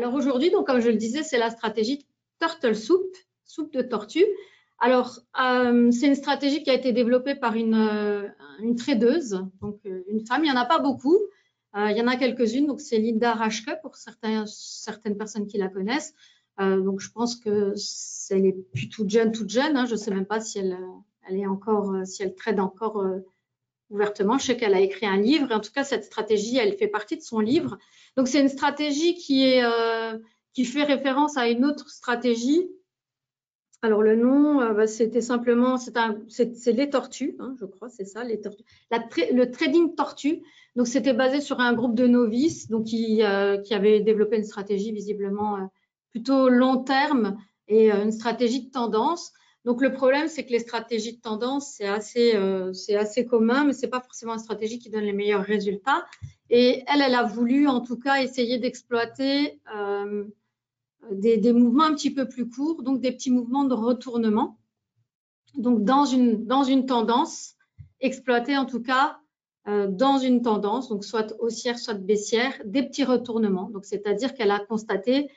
Alors aujourd'hui, donc comme je le disais, c'est la stratégie Turtle Soup, soupe de tortue. Alors, c'est une stratégie qui a été développée par une tradeuse, donc une femme. Il n'y en a pas beaucoup, il y en a quelques-unes. Donc, c'est Linda Raschke pour certaines personnes qui la connaissent. Donc, je pense que elle est plus toute jeune. Hein. Je ne sais même pas si elle est encore, si elle trade encore ouvertement. Je sais qu'elle a écrit un livre. En tout cas, cette stratégie, elle fait partie de son livre. Donc, c'est une stratégie qui fait référence à une autre stratégie. Alors, le nom, c'était simplement, c'est les tortues, hein, je crois, c'est ça, les tortues. Le trading tortue. Donc, c'était basé sur un groupe de novices donc, qui avait développé une stratégie visiblement plutôt long terme et une stratégie de tendance. Donc, le problème, c'est que les stratégies de tendance, c'est assez commun, mais ce n'est pas forcément une stratégie qui donne les meilleurs résultats. Et elle a voulu, en tout cas, essayer d'exploiter des mouvements un petit peu plus courts, donc des petits mouvements de retournement. Donc, dans une tendance, exploiter en tout cas dans une tendance, donc soit haussière, soit baissière, des petits retournements. Donc, c'est-à-dire qu'elle a constaté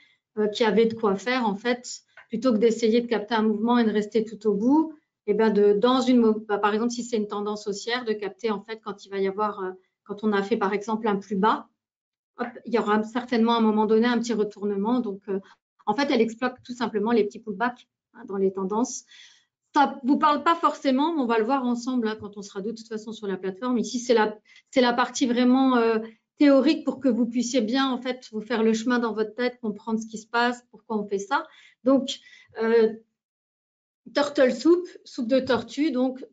qu'il y avait de quoi faire, en fait, plutôt que d'essayer de capter un mouvement et de rester tout au bout, et bien par exemple, si c'est une tendance haussière, de capter, en fait, quand il va y avoir, quand on a fait, par exemple, un plus bas, hop, il y aura certainement à un moment donné un petit retournement. Donc, en fait, elle exploite tout simplement les petits pullbacks dans les tendances. Ça ne vous parle pas forcément, mais on va le voir ensemble quand on sera de toute façon sur la plateforme. Ici, c'est la partie vraiment théorique pour que vous puissiez bien, en fait, vous faire le chemin dans votre tête, comprendre ce qui se passe, pourquoi on fait ça. Donc, Turtle Soup, soupe de tortue, donc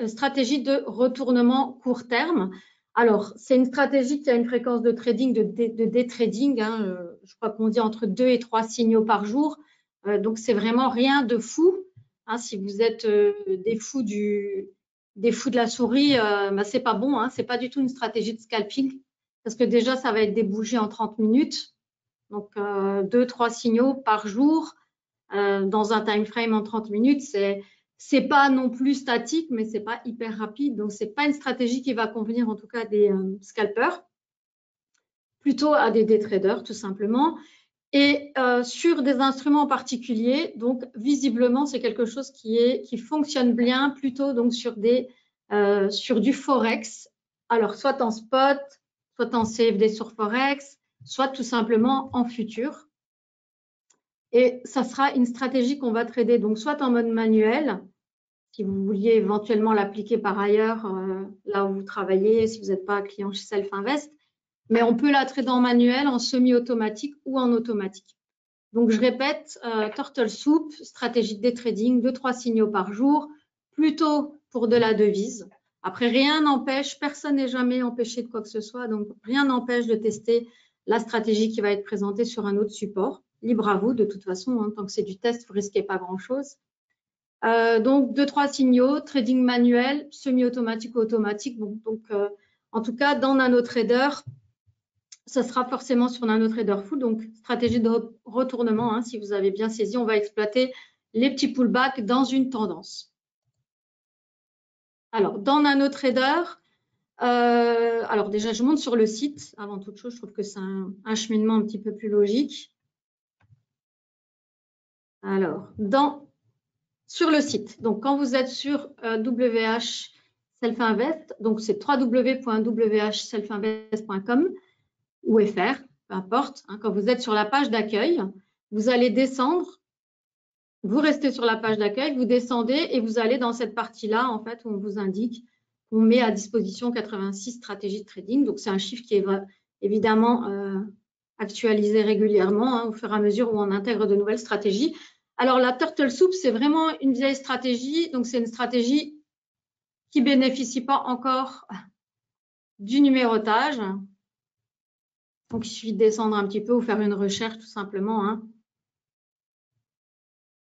stratégie de retournement court terme. Alors, c'est une stratégie qui a une fréquence de trading, de day trading. Hein, je crois qu'on dit entre 2 et 3 signaux par jour. Donc, c'est vraiment rien de fou. Hein, si vous êtes des fous de la souris, c'est pas bon. Hein, c'est pas du tout une stratégie de scalping parce que déjà, ça va être des bougies en 30 minutes. Donc, 2-3 signaux par jour dans un time frame en 30 minutes. C'est pas non plus statique, mais c'est pas hyper rapide. Donc, c'est pas une stratégie qui va convenir en tout cas à des scalpers, plutôt à des day traders tout simplement. Et sur des instruments en particulier, donc visiblement, c'est quelque chose qui fonctionne bien plutôt donc sur du forex. Alors, soit en spot, soit en CFD sur forex, soit tout simplement en futur. Et ça sera une stratégie qu'on va trader donc soit en mode manuel, si vous vouliez éventuellement l'appliquer par ailleurs là où vous travaillez, si vous n'êtes pas client chez Self Invest, mais on peut la trader en manuel, en semi-automatique ou en automatique. Donc, je répète, Turtle Soup, stratégie de day trading, 2-3 signaux par jour, plutôt pour de la devise. Après, rien n'empêche, personne n'est jamais empêché de quoi que ce soit, donc rien n'empêche de tester la stratégie qui va être présentée sur un autre support. Libre à vous, de toute façon, hein, tant que c'est du test, vous ne risquez pas grand-chose. Donc, 2-3 signaux, trading manuel, semi-automatique ou automatique. Bon, donc, en tout cas, dans NanoTrader, ça sera forcément sur NanoTrader Full, donc stratégie de retournement. Hein, si vous avez bien saisi, on va exploiter les petits pullbacks dans une tendance. Alors, dans NanoTrader, alors déjà, je monte sur le site. Avant toute chose, je trouve que c'est un cheminement un petit peu plus logique. Alors, sur le site, donc quand vous êtes sur WH Self Invest, donc c'est www.whselfinvest.com ou FR, peu importe. Hein, quand vous êtes sur la page d'accueil, vous allez descendre, vous restez sur la page d'accueil, vous descendez et vous allez dans cette partie-là, en fait, où on vous indique qu'on met à disposition 86 stratégies de trading. Donc, c'est un chiffre qui est évidemment actualisé régulièrement hein, au fur et à mesure où on intègre de nouvelles stratégies. Alors, la Turtle Soup, c'est vraiment une vieille stratégie. Donc, c'est une stratégie qui ne bénéficie pas encore du numérotage. Donc, il suffit de descendre un petit peu ou faire une recherche tout simplement. Hein.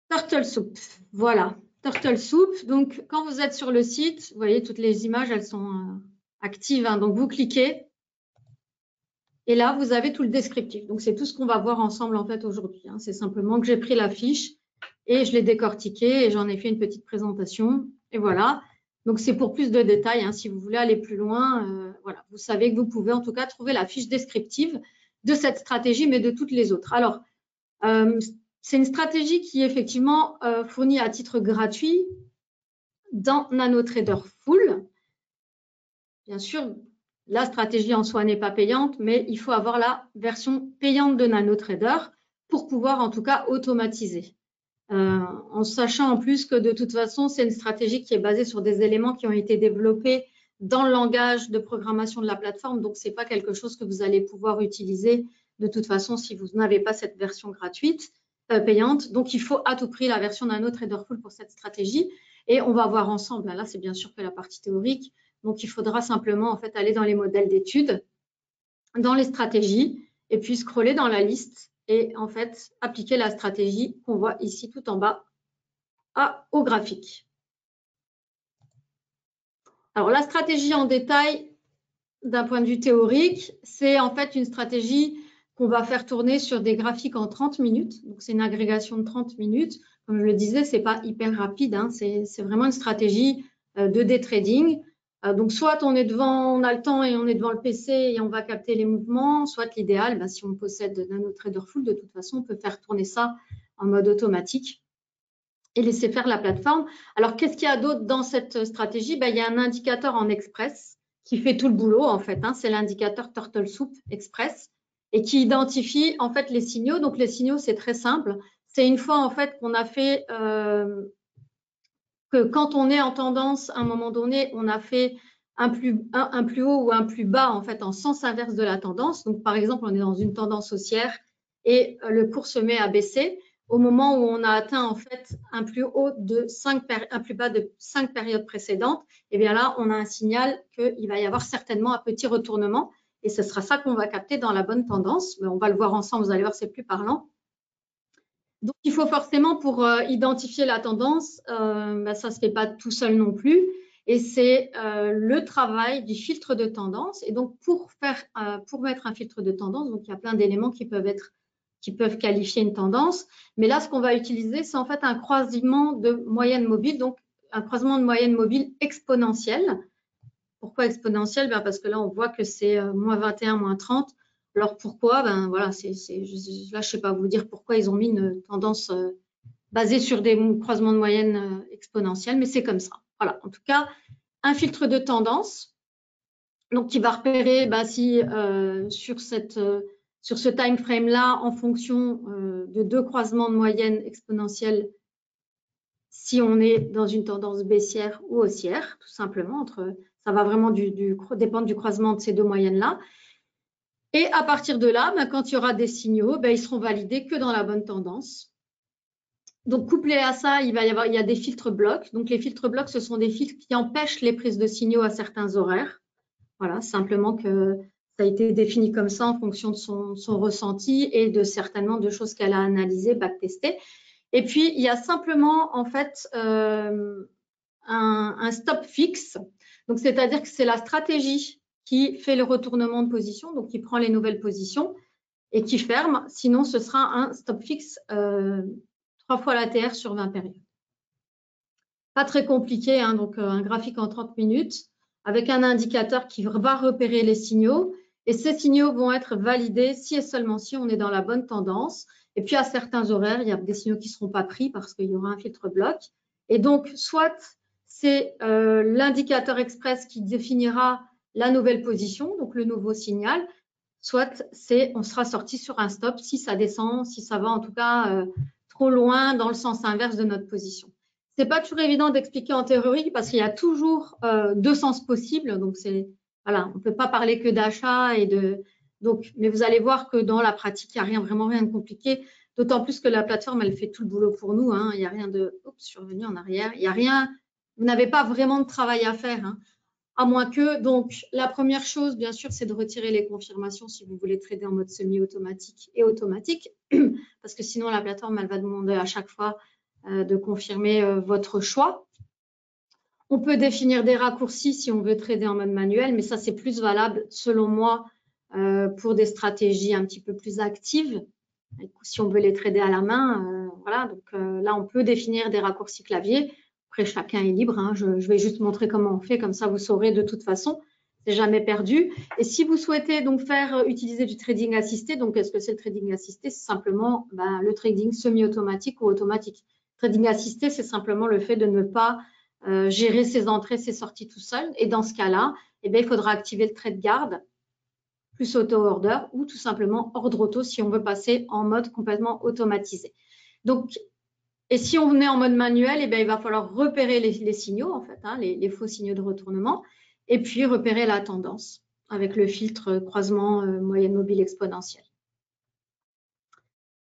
Turtle Soup, voilà. Turtle Soup, donc quand vous êtes sur le site, vous voyez toutes les images, elles sont actives. Hein, donc, vous cliquez et là, vous avez tout le descriptif. Donc, c'est tout ce qu'on va voir ensemble en fait aujourd'hui. Hein. C'est simplement que j'ai pris la fiche et je l'ai décortiquée et j'en ai fait une petite présentation. Et voilà. Donc, c'est pour plus de détails. Hein, si vous voulez aller plus loin, voilà. Vous savez que vous pouvez en tout cas trouver la fiche descriptive de cette stratégie, mais de toutes les autres. Alors, c'est une stratégie qui est effectivement fournie à titre gratuit dans NanoTrader Full. Bien sûr, la stratégie en soi n'est pas payante, mais il faut avoir la version payante de NanoTrader pour pouvoir en tout cas automatiser. En sachant en plus que de toute façon, c'est une stratégie qui est basée sur des éléments qui ont été développés dans le langage de programmation de la plateforme. Donc, ce n'est pas quelque chose que vous allez pouvoir utiliser de toute façon si vous n'avez pas cette version gratuite, payante. Donc, il faut à tout prix la version NanoTrader Full pour cette stratégie. Et on va voir ensemble. Là, c'est bien sûr que la partie théorique. Donc, il faudra simplement en fait aller dans les modèles d'études, dans les stratégies, et puis scroller dans la liste et en fait appliquer la stratégie qu'on voit ici tout en bas au graphique. Alors, la stratégie en détail, d'un point de vue théorique, c'est en fait une stratégie qu'on va faire tourner sur des graphiques en 30 minutes. Donc, c'est une agrégation de 30 minutes. Comme je le disais, ce n'est pas hyper rapide, hein. C'est vraiment une stratégie de day trading. Donc, soit on est devant, on a le temps et on est devant le PC et on va capter les mouvements, soit l'idéal, si on possède NanoTrader Full, de toute façon, on peut faire tourner ça en mode automatique et laisser faire la plateforme. Alors, qu'est-ce qu'il y a d'autre dans cette stratégie? Il y a un indicateur en express qui fait tout le boulot, en fait. C'est l'indicateur Turtle Soup Express et qui identifie, en fait, les signaux. Donc, les signaux, c'est très simple. C'est une fois, en fait, qu'on a fait que quand on est en tendance, à un moment donné, on a fait un plus haut ou un plus bas, en fait, en sens inverse de la tendance. Donc, par exemple, on est dans une tendance haussière et le cours se met à baisser. Au moment où on a atteint, en fait, un plus haut de un plus bas de 5 périodes précédentes, et bien là, on a un signal qu'il va y avoir certainement un petit retournement. Et ce sera ça qu'on va capter dans la bonne tendance. Mais on va le voir ensemble, vous allez voir, c'est plus parlant. Donc, il faut forcément, pour identifier la tendance, ça ne se fait pas tout seul non plus. Et c'est le travail du filtre de tendance. Et donc, pour mettre un filtre de tendance, donc il y a plein d'éléments qui peuvent qualifier une tendance. Mais là, ce qu'on va utiliser, c'est en fait un croisement de moyenne mobile, donc un croisement de moyenne mobile exponentielle. Pourquoi exponentielle? Parce que là, on voit que c'est moins 21, moins 30. Alors pourquoi? Voilà, là, je ne sais pas vous dire pourquoi ils ont mis une tendance basée sur des croisements de moyenne exponentielle, mais c'est comme ça. Voilà, en tout cas, un filtre de tendance, donc qui va repérer si sur ce time frame-là, en fonction de deux croisements de moyenne exponentielle, si on est dans une tendance baissière ou haussière, tout simplement. Ça va vraiment dépendre du croisement de ces deux moyennes-là. Et à partir de là, quand il y aura des signaux, ils seront validés que dans la bonne tendance. Donc, couplé à ça, il y a des filtres blocs. Donc, les filtres blocs, ce sont des filtres qui empêchent les prises de signaux à certains horaires. Voilà, simplement que ça a été défini comme ça en fonction de son ressenti et certainement de choses qu'elle a analysées, backtestées. Et puis, il y a simplement, en fait, un stop fixe. Donc, c'est-à-dire que c'est la stratégie qui fait le retournement de position, donc qui prend les nouvelles positions et qui ferme. Sinon, ce sera un stop fixe 3 fois l'ATR sur 20 périodes. Pas très compliqué, donc un graphique en 30 minutes avec un indicateur qui va repérer les signaux. Et ces signaux vont être validés si et seulement si on est dans la bonne tendance. Et puis, à certains horaires, il y a des signaux qui ne seront pas pris parce qu'il y aura un filtre bloc. Et donc, soit c'est l'indicateur express qui définira la nouvelle position, donc le nouveau signal, soit on sera sorti sur un stop si ça descend, si ça va en tout cas trop loin dans le sens inverse de notre position. Ce n'est pas toujours évident d'expliquer en théorie parce qu'il y a toujours deux sens possibles. Donc, voilà, on ne peut pas parler que d'achat mais vous allez voir que dans la pratique, il n'y a vraiment rien de compliqué. D'autant plus que la plateforme, elle fait tout le boulot pour nous. Il n'y a rien de survenu en arrière. Il n'y a rien. Vous n'avez pas vraiment de travail à faire. À moins que, donc, la première chose, bien sûr, c'est de retirer les confirmations si vous voulez trader en mode semi-automatique et automatique. Parce que sinon, la plateforme, elle va demander à chaque fois de confirmer votre choix. On peut définir des raccourcis si on veut trader en mode manuel, mais ça, c'est plus valable, selon moi, pour des stratégies un petit peu plus actives. Si on veut les trader à la main, voilà. Donc là, on peut définir des raccourcis clavier. Après, chacun est libre. Je vais juste montrer comment on fait, comme ça, vous saurez de toute façon. c'est jamais perdu. Et si vous souhaitez donc utiliser du trading assisté, donc qu'est-ce que c'est le trading assisté? C'est simplement le trading semi-automatique ou automatique. Trading assisté, c'est simplement le fait de ne pas gérer ses entrées, ses sorties tout seul. Et dans ce cas-là, eh bien, il faudra activer le trade guard plus auto-order ou tout simplement ordre auto si on veut passer en mode complètement automatisé. Donc, et si on est en mode manuel, eh bien, il va falloir repérer les signaux, en fait, hein, les faux signaux de retournement, et puis repérer la tendance avec le filtre croisement moyenne mobile exponentielle.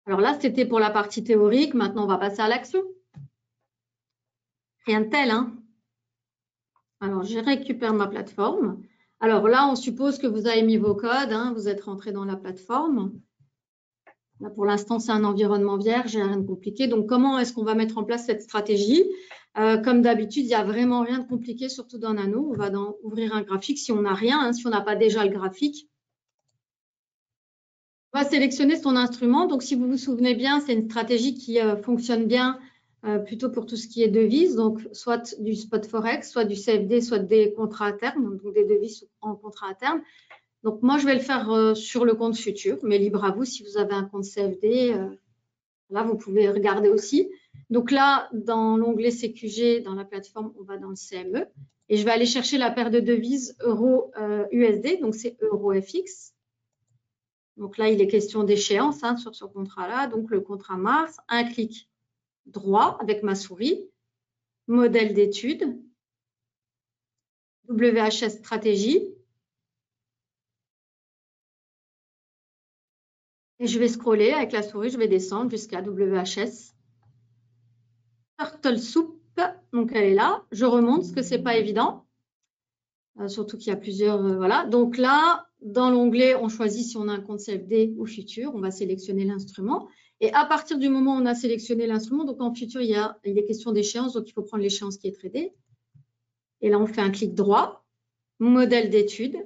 Alors là, c'était pour la partie théorique. Maintenant, on va passer à l'action. Rien de tel, hein? Alors, je récupère ma plateforme. Alors là, on suppose que vous avez mis vos codes, hein, vous êtes rentré dans la plateforme. Là, pour l'instant, c'est un environnement vierge, il n'y a rien de compliqué. Donc, comment est-ce qu'on va mettre en place cette stratégie? Comme d'habitude, il n'y a vraiment rien de compliqué, surtout dans Nano. On va ouvrir un graphique si on n'a rien, hein, si on n'a pas déjà le graphique. On va sélectionner son instrument. Donc, si vous vous souvenez bien, c'est une stratégie qui fonctionne bien plutôt pour tout ce qui est devises. Donc, soit du spot forex, soit du CFD, soit des contrats à terme, donc des devises en contrat à terme. Donc, moi, je vais le faire sur le compte futur, mais libre à vous si vous avez un compte CFD. Là, vous pouvez regarder aussi. Donc là, dans l'onglet CQG, dans la plateforme, on va dans le CME. Et je vais aller chercher la paire de devises euro-USD. Donc, c'est euro-FX. Donc là, il est question d'échéance hein, sur ce contrat-là. Donc, le contrat Mars, un clic droit avec ma souris, modèle d'étude, WHS stratégie. Et je vais scroller avec la souris, je vais descendre jusqu'à WHS. Turtle Soup, donc elle est là. Je remonte parce que ce n'est pas évident. Surtout qu'il y a plusieurs. Voilà. Donc là, dans l'onglet, on choisit si on a un compte CFD ou futur. On va sélectionner l'instrument. Et à partir du moment où on a sélectionné l'instrument, donc en futur, il est question d'échéance. Donc il faut prendre l'échéance qui est tradée. Et là, on fait un clic droit. Modèle d'étude.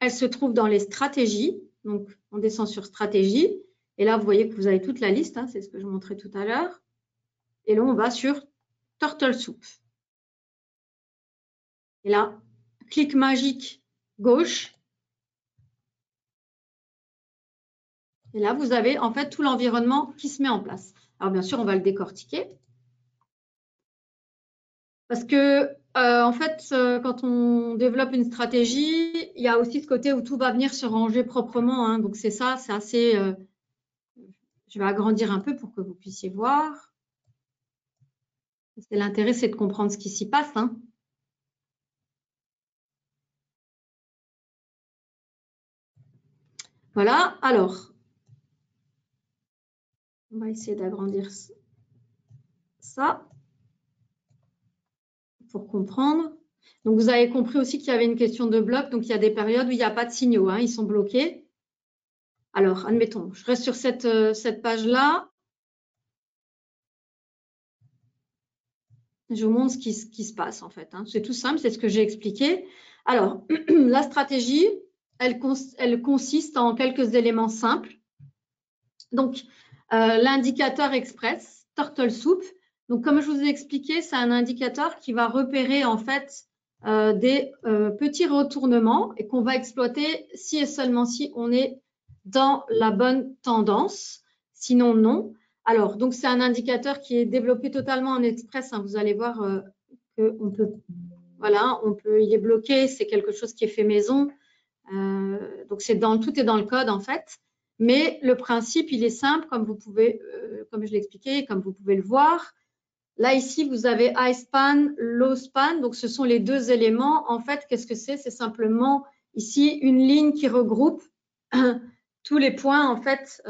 Elle se trouve dans les stratégies. Donc, on descend sur stratégie. Et là, vous voyez que vous avez toute la liste. Hein, c'est ce que je montrais tout à l'heure. Et là, on va sur Turtle Soup. Et là, clic magique gauche. Et là, vous avez en fait tout l'environnement qui se met en place. Alors, bien sûr, on va le décortiquer. Parce que, en fait, quand on développe une stratégie, il y a aussi ce côté où tout va venir se ranger proprement. Hein. Donc, c'est ça, c'est assez... je vais agrandir un peu pour que vous puissiez voir. L'intérêt, c'est de comprendre ce qui s'y passe. Hein. Voilà, alors, on va essayer d'agrandir ça pour comprendre. Donc, vous avez compris aussi qu'il y avait une question de bloc. Donc, il y a des périodes où il n'y a pas de signaux. Hein, ils sont bloqués. Alors, admettons, je reste sur cette page-là. Je vous montre ce qui se passe, en fait. Hein. C'est tout simple, c'est ce que j'ai expliqué. Alors, la stratégie, elle consiste en quelques éléments simples. Donc, l'indicateur express, Turtle Soup. Donc, comme je vous ai expliqué, c'est un indicateur qui va repérer, en fait, des petits retournements et qu'on va exploiter si et seulement si on est dans la bonne tendance. Sinon, non. Alors, donc, c'est un indicateur qui est développé totalement en express. Hein. Vous allez voir qu'on peut, voilà, il est bloqué. C'est quelque chose qui est fait maison. Donc, tout est dans le code, en fait. Mais le principe, il est simple, comme vous pouvez, comme je l'ai expliqué, comme vous pouvez le voir. Là, ici, vous avez high span, low span. Donc, ce sont les deux éléments. En fait, qu'est-ce que c'est? C'est simplement ici une ligne qui regroupe tous les points, en fait,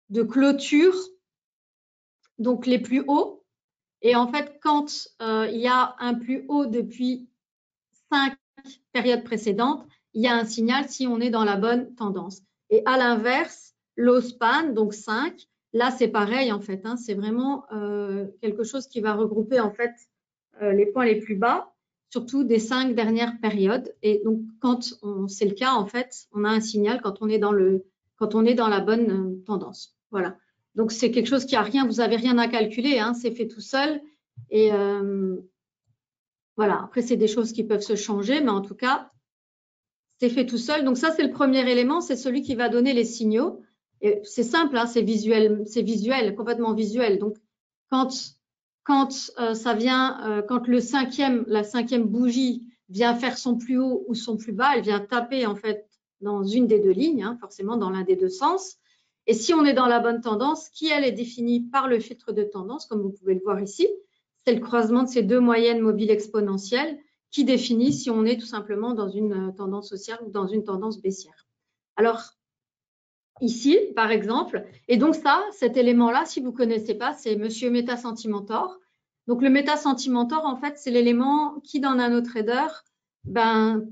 de clôture, donc les plus hauts. Et en fait, quand il y a un plus haut depuis 5 périodes précédentes, il y a un signal si on est dans la bonne tendance. Et à l'inverse, low span, donc 5, là, c'est pareil, en fait. Hein, c'est vraiment quelque chose qui va regrouper, en fait, les points les plus bas, surtout des 5 dernières périodes. Et donc, quand c'est le cas, en fait, on a un signal quand on est dans la bonne tendance. Voilà. Donc, c'est quelque chose qui a rien, vous n'avez rien à calculer, hein, c'est fait tout seul. Et Voilà, après, c'est des choses qui peuvent se changer, mais en tout cas, c'est fait tout seul. Donc ça, c'est le premier élément, c'est celui qui va donner les signaux. Et c'est simple, hein, c'est visuel, complètement visuel. Donc, quand ça vient, quand la cinquième bougie vient faire son plus haut ou son plus bas, elle vient taper en fait dans une des deux lignes, hein, forcément dans l'un des deux sens. Et si on est dans la bonne tendance, qui elle est définie par le filtre de tendance, comme vous pouvez le voir ici, c'est le croisement de ces deux moyennes mobiles exponentielles qui définit si on est tout simplement dans une tendance haussière ou dans une tendance baissière. Alors, ici, par exemple, et donc ça, cet élément-là, si vous ne connaissez pas, c'est Monsieur Meta-Sentimentor. Donc, le Meta-Sentimentor, en fait, c'est l'élément qui, dans NanoTrader,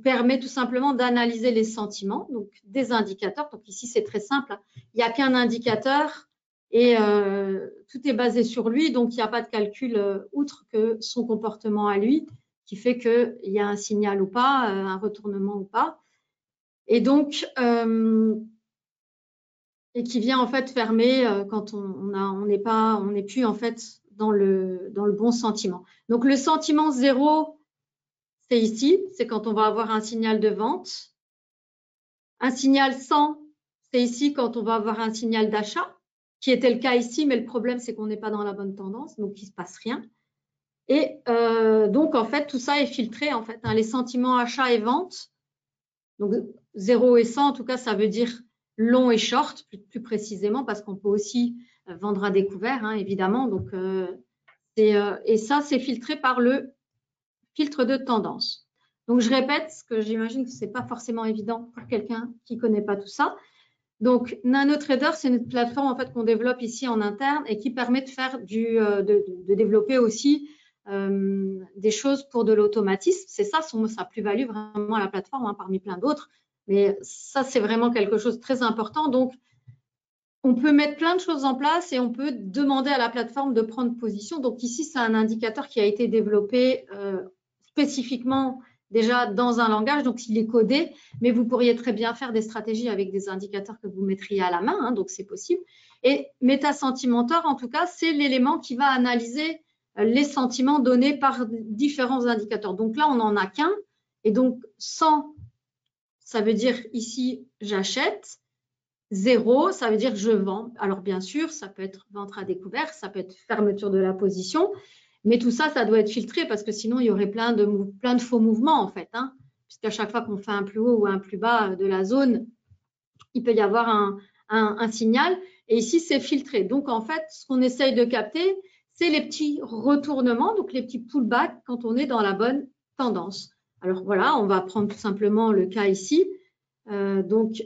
permet tout simplement d'analyser les sentiments, donc des indicateurs. Donc, ici, c'est très simple. Il n'y a qu'un indicateur et tout est basé sur lui. Donc, il n'y a pas de calcul outre que son comportement à lui qui fait qu'il y a un signal ou pas, un retournement ou pas. Et donc, et qui vient en fait fermer quand on n'est plus en fait dans le bon sentiment. Donc, le sentiment 0, c'est ici, c'est quand on va avoir un signal de vente. Un signal 100, c'est ici quand on va avoir un signal d'achat, qui était le cas ici, mais le problème, c'est qu'on n'est pas dans la bonne tendance, donc il ne se passe rien. Et donc, en fait, tout ça est filtré, en fait, hein, les sentiments achat et vente. Donc, 0 et 100, en tout cas, ça veut dire long et short, plus précisément, parce qu'on peut aussi vendre à découvert, hein, évidemment. Donc, et ça, c'est filtré par le filtre de tendance. Donc, je répète, parce que j'imagine que ce n'est pas forcément évident pour quelqu'un qui ne connaît pas tout ça. Donc, NanoTrader, c'est une plateforme en fait qu'on développe ici en interne et qui permet de faire de développer aussi des choses pour de l'automatisme. C'est ça sa plus-value vraiment à la plateforme, hein, parmi plein d'autres. Mais ça, c'est vraiment quelque chose de très important. Donc, on peut mettre plein de choses en place et on peut demander à la plateforme de prendre position. Donc, ici, c'est un indicateur qui a été développé spécifiquement déjà dans un langage, donc il est codé, mais vous pourriez très bien faire des stratégies avec des indicateurs que vous mettriez à la main, hein, donc c'est possible. Et Meta-Sentimentor, en tout cas, c'est l'élément qui va analyser les sentiments donnés par différents indicateurs. Donc là, on n'en a qu'un, et donc 100, ça veut dire ici, j'achète. 0, ça veut dire je vends. Alors bien sûr, ça peut être vente à découvert, ça peut être fermeture de la position, mais tout ça, ça doit être filtré parce que sinon, il y aurait plein de faux mouvements en fait. Hein, puisqu'à chaque fois qu'on fait un plus haut ou un plus bas de la zone, il peut y avoir un signal. Et ici, c'est filtré. Donc en fait, ce qu'on essaye de capter, c'est les petits retournements, donc les petits pullbacks quand on est dans la bonne tendance. Alors voilà, on va prendre tout simplement le cas ici. Donc,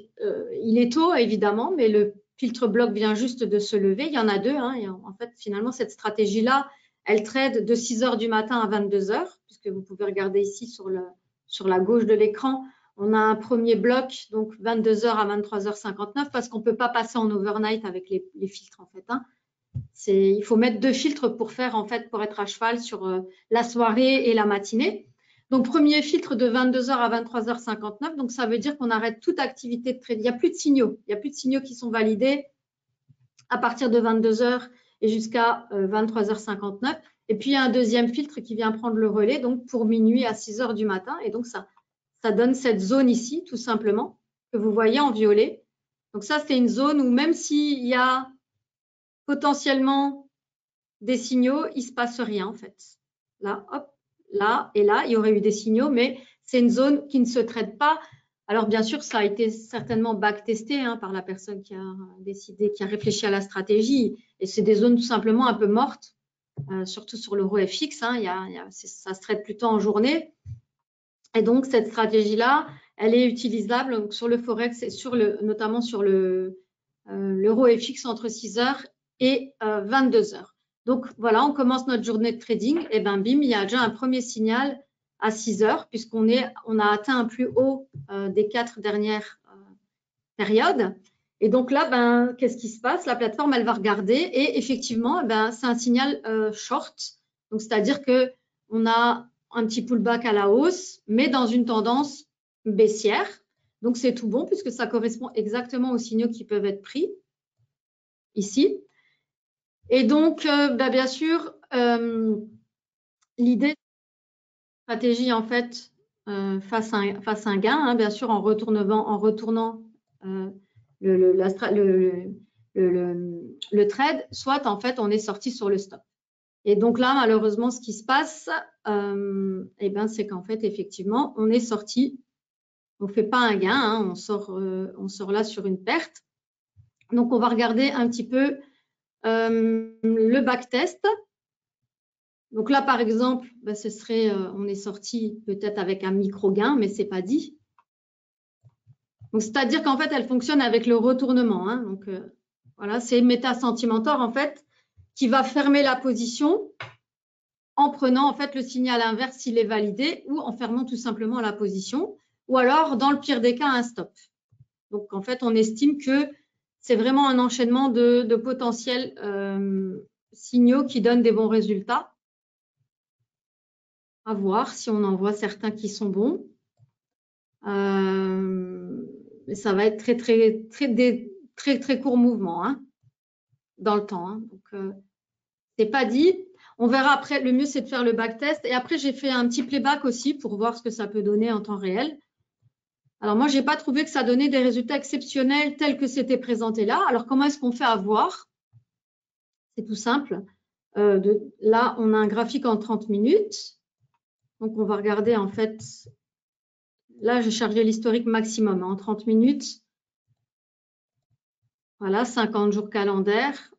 il est tôt, évidemment, mais le filtre bloc vient juste de se lever. Il y en a deux. Hein, et en fait, finalement, cette stratégie-là, elle trade de 6 heures du matin à 22 heures, puisque vous pouvez regarder ici sur la gauche de l'écran. On a un premier bloc, donc 22 heures à 23h59, parce qu'on ne peut pas passer en overnight avec les filtres, en fait. Hein. Il faut mettre 2 filtres pour être à cheval sur la soirée et la matinée. Donc, premier filtre de 22h à 23h59. Donc, ça veut dire qu'on arrête toute activité de trade. Il n'y a plus de signaux. Il n'y a plus de signaux qui sont validés à partir de 22h et jusqu'à 23h59. Et puis, il y a un deuxième filtre qui vient prendre le relais, donc pour minuit à 6h du matin. Et donc, ça donne cette zone ici, tout simplement, que vous voyez en violet. Donc, ça, c'est une zone où même s'il y a potentiellement des signaux, il ne se passe rien, en fait. Là, hop. Là et là, il y aurait eu des signaux, mais c'est une zone qui ne se traite pas. Alors, bien sûr, ça a été certainement backtesté hein, par la personne qui a décidé, qui a réfléchi à la stratégie. Et c'est des zones tout simplement un peu mortes, surtout sur l'euro FX. Hein, ça se traite plutôt en journée. Et donc, cette stratégie-là, elle est utilisable donc, sur le Forex et notamment sur l'euro FX entre 6 heures et 22 heures. Donc, voilà, on commence notre journée de trading. Et bien, bim, il y a déjà un premier signal à 6 heures puisqu'on a atteint un plus haut des 4 dernières périodes. Et donc là, qu'est-ce qui se passe? La plateforme, elle va regarder et effectivement, c'est un signal short. Donc, c'est-à-dire qu'on a un petit pullback à la hausse, mais dans une tendance baissière. Donc, c'est tout bon puisque ça correspond exactement aux signaux qui peuvent être pris ici. Et donc, bien sûr, l'idée stratégie en fait face à un gain, hein, bien sûr en retournant le trade, soit en fait on est sorti sur le stop. Et donc là, malheureusement, ce qui se passe, eh ben, c'est qu'en fait, effectivement, on est sorti, on ne fait pas un gain, hein, on sort là sur une perte. Donc, on va regarder un petit peu le backtest. Donc là, par exemple, ben, ce serait, on est sorti peut-être avec un micro-gain, mais ce n'est pas dit. Donc, c'est-à-dire qu'en fait, elle fonctionne avec le retournement. Hein. Donc, voilà, c'est MetaSentimentor, en fait, qui va fermer la position en prenant en fait le signal inverse s'il est validé ou en fermant tout simplement la position ou alors dans le pire des cas un stop. Donc en fait on estime que c'est vraiment un enchaînement de potentiels signaux qui donnent des bons résultats. À voir si on en voit certains qui sont bons. Mais ça va être très court mouvement hein, dans le temps. Hein. Donc c'est pas dit. On verra après, le mieux c'est de faire le backtest. Et après, j'ai fait un petit playback aussi pour voir ce que ça peut donner en temps réel. Alors moi, je n'ai pas trouvé que ça donnait des résultats exceptionnels tels que c'était présenté là. Alors comment est-ce qu'on fait à voir? C'est tout simple. Là, on a un graphique en 30 minutes. Donc on va regarder en fait, là j'ai chargé l'historique maximum en 30 minutes. Voilà, 50 jours calendaires.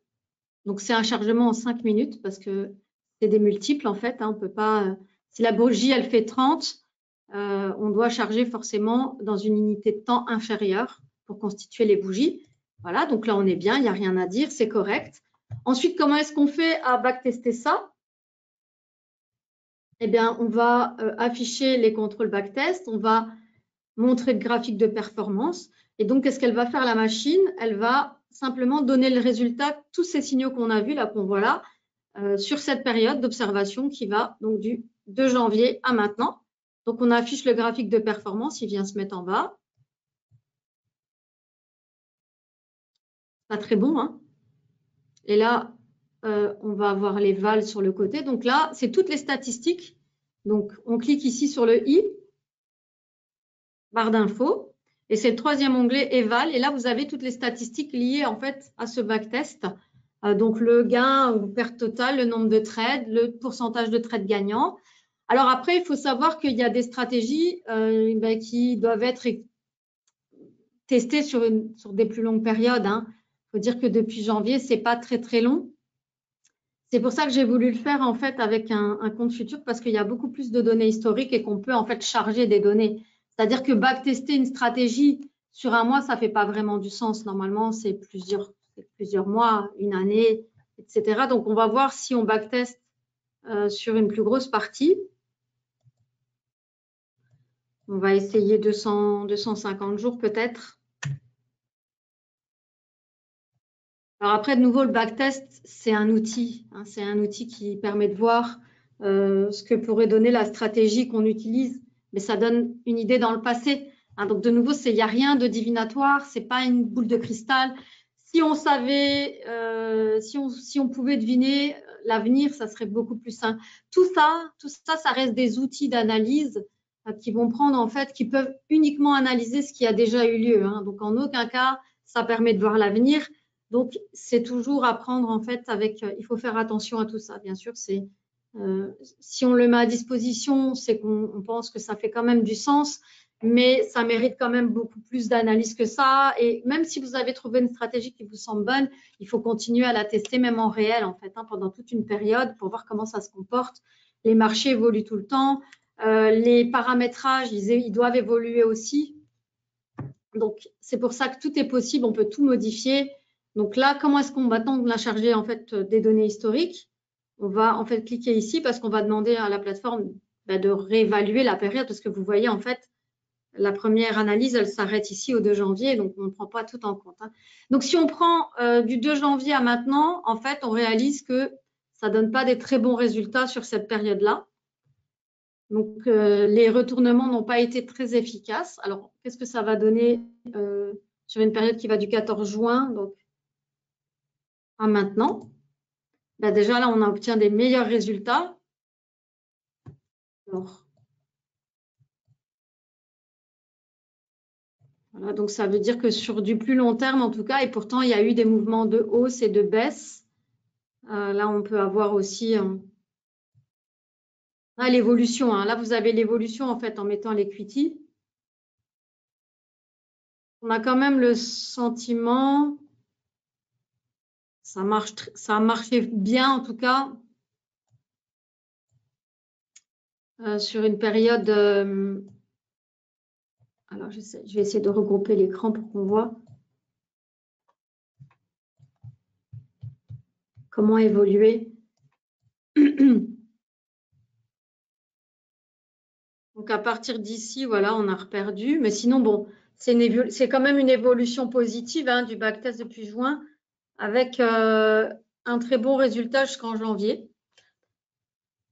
Donc c'est un chargement en 5 minutes parce que c'est des multiples en fait. Hein, on peut pas, si la bougie elle fait 30, on doit charger forcément dans une unité de temps inférieure pour constituer les bougies. Voilà, donc là on est bien, il n'y a rien à dire, c'est correct. Ensuite, comment est-ce qu'on fait à backtester ça? Eh bien, on va afficher les contrôles backtest, on va montrer le graphique de performance. Et donc, qu'est-ce qu'elle va faire la machine? Elle va simplement donner le résultat, tous ces signaux qu'on a vus, là, qu'on voit là, sur cette période d'observation qui va donc du 2 janvier à maintenant. Donc, on affiche le graphique de performance, il vient se mettre en bas. Pas très bon, hein. Et là, on va avoir les vals sur le côté. Donc là, c'est toutes les statistiques. Donc, on clique ici sur le i, barre d'infos. Et c'est le troisième onglet Eval. Et là, vous avez toutes les statistiques liées en fait à ce backtest. Donc, le gain ou perte totale, le nombre de trades, le pourcentage de trades gagnants. Alors après, il faut savoir qu'il y a des stratégies qui doivent être testées sur des plus longues périodes. Hein. Il faut dire que depuis janvier, ce n'est pas très long. C'est pour ça que j'ai voulu le faire en fait avec un compte futur parce qu'il y a beaucoup plus de données historiques et qu'on peut en fait charger des données. C'est-à-dire que backtester une stratégie sur un mois, ça ne fait pas vraiment du sens. Normalement, c'est plusieurs mois, une année, etc. Donc, on va voir si on backteste sur une plus grosse partie. On va essayer 250 jours peut-être. Alors après, de nouveau, le backtest, c'est un outil. Hein, c'est un outil qui permet de voir ce que pourrait donner la stratégie qu'on utilise, mais ça donne une idée dans le passé. Hein, donc de nouveau, il n'y a rien de divinatoire, ce n'est pas une boule de cristal. Si on savait, si on pouvait deviner l'avenir, ça serait beaucoup plus simple. Tout ça, ça reste des outils d'analyse qui vont prendre en fait, qui peuvent uniquement analyser ce qui a déjà eu lieu. Hein. Donc en aucun cas, ça permet de voir l'avenir. Donc, c'est toujours à prendre en fait avec, il faut faire attention à tout ça. Bien sûr, c'est si on le met à disposition, c'est qu'on pense que ça fait quand même du sens, mais ça mérite quand même beaucoup plus d'analyse que ça. Et même si vous avez trouvé une stratégie qui vous semble bonne, il faut continuer à la tester même en réel en fait, hein, pendant toute une période pour voir comment ça se comporte. Les marchés évoluent tout le temps, les paramétrages, ils doivent évoluer aussi. Donc, c'est pour ça que tout est possible, on peut tout modifier. Donc là, comment est-ce qu'on maintenant on a chargé en fait des données historiques? On va en fait cliquer ici parce qu'on va demander à la plateforme de réévaluer la période parce que vous voyez en fait la première analyse, elle s'arrête ici au 2 janvier, donc on ne prend pas tout en compte. Hein. Donc si on prend du 2 janvier à maintenant, en fait, on réalise que ça ne donne pas des très bons résultats sur cette période-là. Donc, les retournements n'ont pas été très efficaces. Alors, qu'est-ce que ça va donner sur une période qui va du 14 juin donc, à maintenant? Ben déjà, là, on obtient des meilleurs résultats. Alors, Voilà, donc ça veut dire que sur du plus long terme, en tout cas, et pourtant, il y a eu des mouvements de hausse et de baisse. Là, on peut avoir aussi l'évolution. Là, vous avez l'évolution, en fait, en mettant l'equity. On a quand même le sentiment, ça a marché bien, en tout cas, sur une période. Alors, je vais essayer de regrouper l'écran pour qu'on voit comment évoluer. Donc, à partir d'ici, voilà, on a reperdu. Mais sinon, bon, c'est quand même une évolution positive du backtest depuis juin avec un très bon résultat jusqu'en janvier.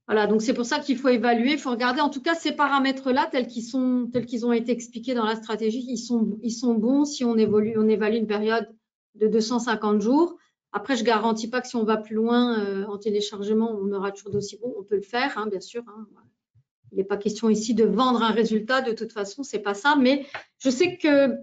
Voilà, donc c'est pour ça qu'il faut évaluer, il faut regarder. En tout cas, ces paramètres-là, tels qu'ils ont été expliqués dans la stratégie, ils sont bons si on évalue une période de 250 jours. Après, je ne garantis pas que si on va plus loin en téléchargement, on aura toujours d'aussi bon. On peut le faire, bien sûr. Il n'est pas question ici de vendre un résultat, de toute façon, ce n'est pas ça. Mais je sais que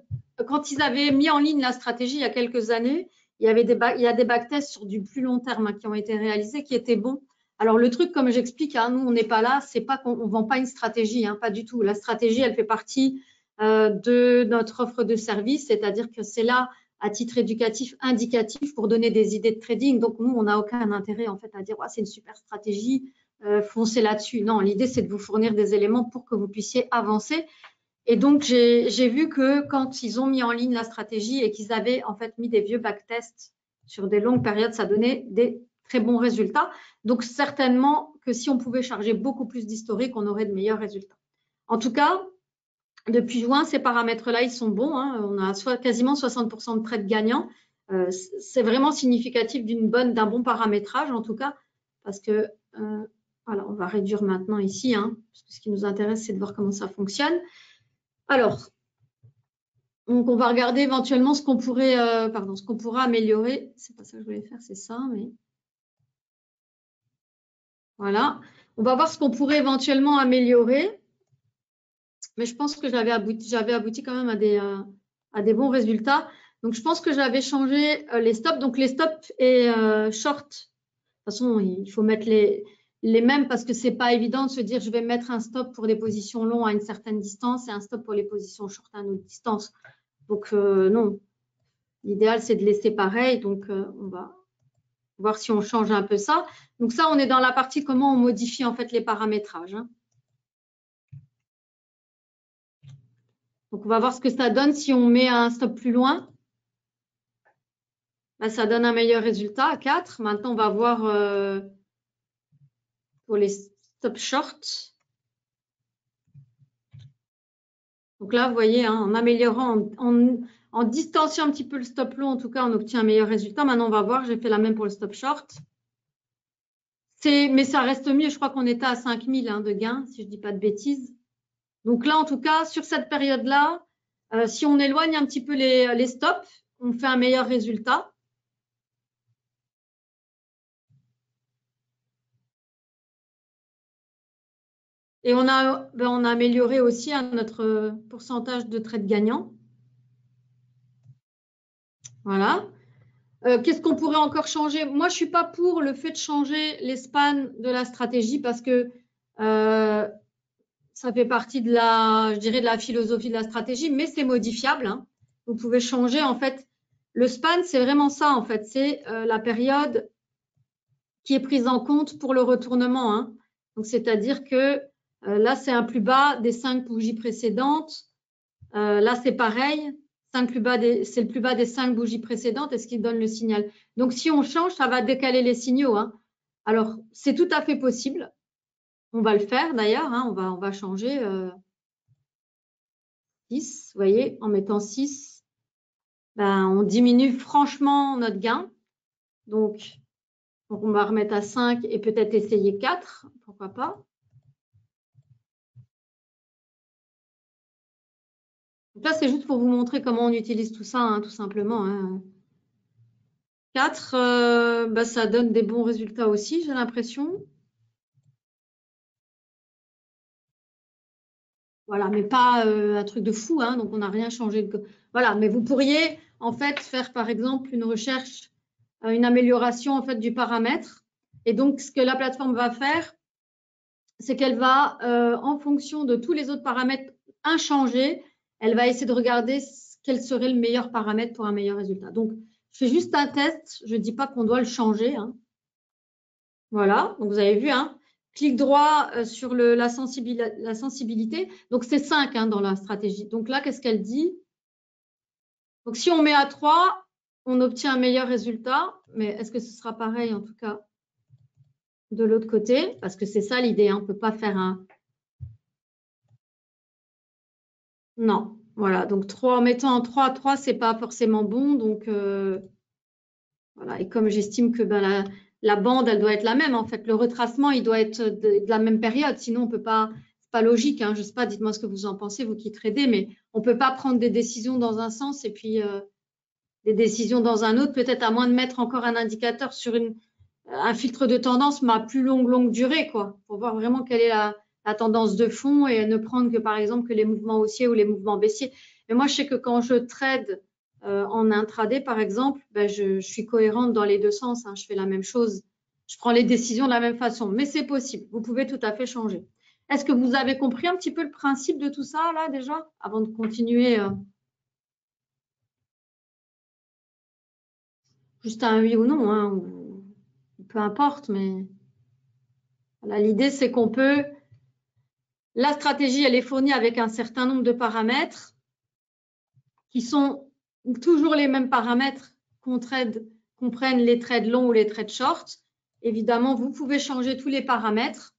quand ils avaient mis en ligne la stratégie il y a quelques années, il y a des backtests sur du plus long terme qui ont été réalisés, qui étaient bons. Alors, le truc, comme j'explique, nous, on n'est pas là, c'est pas qu'on ne vend pas une stratégie, pas du tout. La stratégie, elle fait partie de notre offre de service, c'est-à-dire que c'est là, à titre éducatif, indicatif, pour donner des idées de trading. Donc, nous, on n'a aucun intérêt, en fait, à dire c'est une super stratégie, foncez là-dessus. Non, l'idée, c'est de vous fournir des éléments pour que vous puissiez avancer. Et donc, j'ai vu que quand ils ont mis en ligne la stratégie et qu'ils avaient en fait mis des vieux backtests sur des longues périodes, ça donnait des très bons résultats. Donc, certainement que si on pouvait charger beaucoup plus d'historique, on aurait de meilleurs résultats. En tout cas, depuis juin, ces paramètres-là, ils sont bons. On a quasiment 60% de trades gagnants. C'est vraiment significatif d'un bon paramétrage, en tout cas, parce que voilà, on va réduire maintenant ici, parce que ce qui nous intéresse, c'est de voir comment ça fonctionne. Alors, donc on va regarder éventuellement ce qu'on pourra améliorer. C'est pas ça que je voulais faire, c'est ça, mais voilà. On va voir ce qu'on pourrait éventuellement améliorer. Mais je pense que j'avais abouti quand même à des bons résultats. Donc, je pense que j'avais changé les stops. Donc, les stops et short, de toute façon, il faut mettre les mêmes parce que ce n'est pas évident de se dire je vais mettre un stop pour des positions longues à une certaine distance et un stop pour les positions short à une autre distance. Donc, non. L'idéal, c'est de laisser pareil. Donc, on va voir si on change un peu ça. Donc, ça, on est dans la partie comment on modifie en fait les paramétrages. Donc, on va voir ce que ça donne si on met un stop plus loin. Là, ça donne un meilleur résultat à 4. Maintenant, on va voir pour les stop short. Donc là, vous voyez, en améliorant, en distanciant un petit peu le stop long, en tout cas, on obtient un meilleur résultat. Maintenant, on va voir. J'ai fait la même pour le stop short. Mais ça reste mieux. Je crois qu'on était à 5000 de gains, si je ne dis pas de bêtises. Donc là, en tout cas, sur cette période-là, si on éloigne un petit peu les stops, on fait un meilleur résultat. Et on a amélioré aussi notre pourcentage de trades gagnants. Voilà. Qu'est-ce qu'on pourrait encore changer? Moi, je ne suis pas pour le fait de changer les spans de la stratégie parce que ça fait partie de la philosophie de la stratégie, mais c'est modifiable. Vous pouvez changer, en fait. Le span, c'est vraiment ça, en fait. C'est la période qui est prise en compte pour le retournement. Donc, c'est-à-dire que là, c'est un plus bas des 5 bougies précédentes. Là, c'est pareil. C'est le plus bas des 5 bougies précédentes et ce qui donne le signal. Donc, si on change, ça va décaler les signaux. Alors, c'est tout à fait possible. On va le faire d'ailleurs. On va changer 6. Vous voyez, en mettant 6, on diminue franchement notre gain. Donc, on va remettre à 5 et peut-être essayer 4. Pourquoi pas? Donc là, c'est juste pour vous montrer comment on utilise tout ça, tout simplement. 4, ça donne des bons résultats aussi, j'ai l'impression. Voilà, mais pas un truc de fou, hein, donc on n'a rien changé. Voilà, mais vous pourriez en fait faire par exemple une recherche, une amélioration en fait du paramètre. Et donc, ce que la plateforme va faire, c'est qu'elle va, en fonction de tous les autres paramètres inchangés, elle va essayer de regarder quel serait le meilleur paramètre pour un meilleur résultat. Donc, je fais juste un test, je ne dis pas qu'on doit le changer, hein. Voilà, donc vous avez vu, hein, clic droit sur la sensibilité. Donc, c'est 5 hein, dans la stratégie. Donc là, qu'est-ce qu'elle dit? Donc, si on met à 3, on obtient un meilleur résultat. Mais est-ce que ce sera pareil, en tout cas, de l'autre côté? Parce que c'est ça l'idée, hein, on ne peut pas faire un… Non, voilà. Donc, 3, en mettant en 3 à 3, ce n'est pas forcément bon. Donc, voilà. Et comme j'estime que ben, la bande, elle doit être la même, en fait. Le retracement, il doit être de la même période. Sinon, on ne peut pas… C'est pas logique, hein. Je ne sais pas, dites-moi ce que vous en pensez, vous qui tradez, mais on ne peut pas prendre des décisions dans un sens et puis des décisions dans un autre, peut-être à moins de mettre encore un indicateur sur un filtre de tendance, mais à plus longue durée, quoi, pour voir vraiment quelle est la tendance de fond et ne prendre que, par exemple, que les mouvements haussiers ou les mouvements baissiers. Mais moi, je sais que quand je trade en intraday, par exemple, ben, je suis cohérente dans les deux sens, hein, je fais la même chose. Je prends les décisions de la même façon, mais c'est possible. Vous pouvez tout à fait changer. Est-ce que vous avez compris un petit peu le principe de tout ça, là, déjà, avant de continuer juste un oui ou non, hein, ou peu importe, mais voilà, l'idée, c'est qu'on peut… La stratégie, elle est fournie avec un certain nombre de paramètres qui sont toujours les mêmes paramètres qu'on prenne les trades longs ou les trades short. Évidemment, vous pouvez changer tous les paramètres,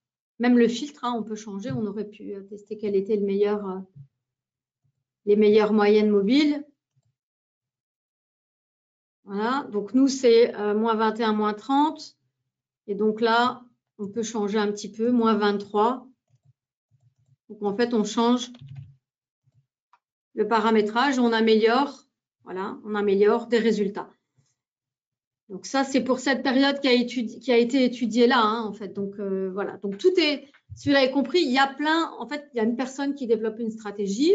même le filtre, hein, on peut changer. On aurait pu tester quel était les meilleures moyennes mobiles. Voilà, donc nous, c'est moins 21, moins 30. Et donc là, on peut changer un petit peu, moins 23. Donc en fait, on change le paramétrage, on améliore, voilà, on améliore des résultats. Donc ça, c'est pour cette période qui a été étudiée là, hein, en fait. Donc voilà, donc tout est, si vous l'avez compris, il y a plein, en fait, il y a une personne qui développe une stratégie,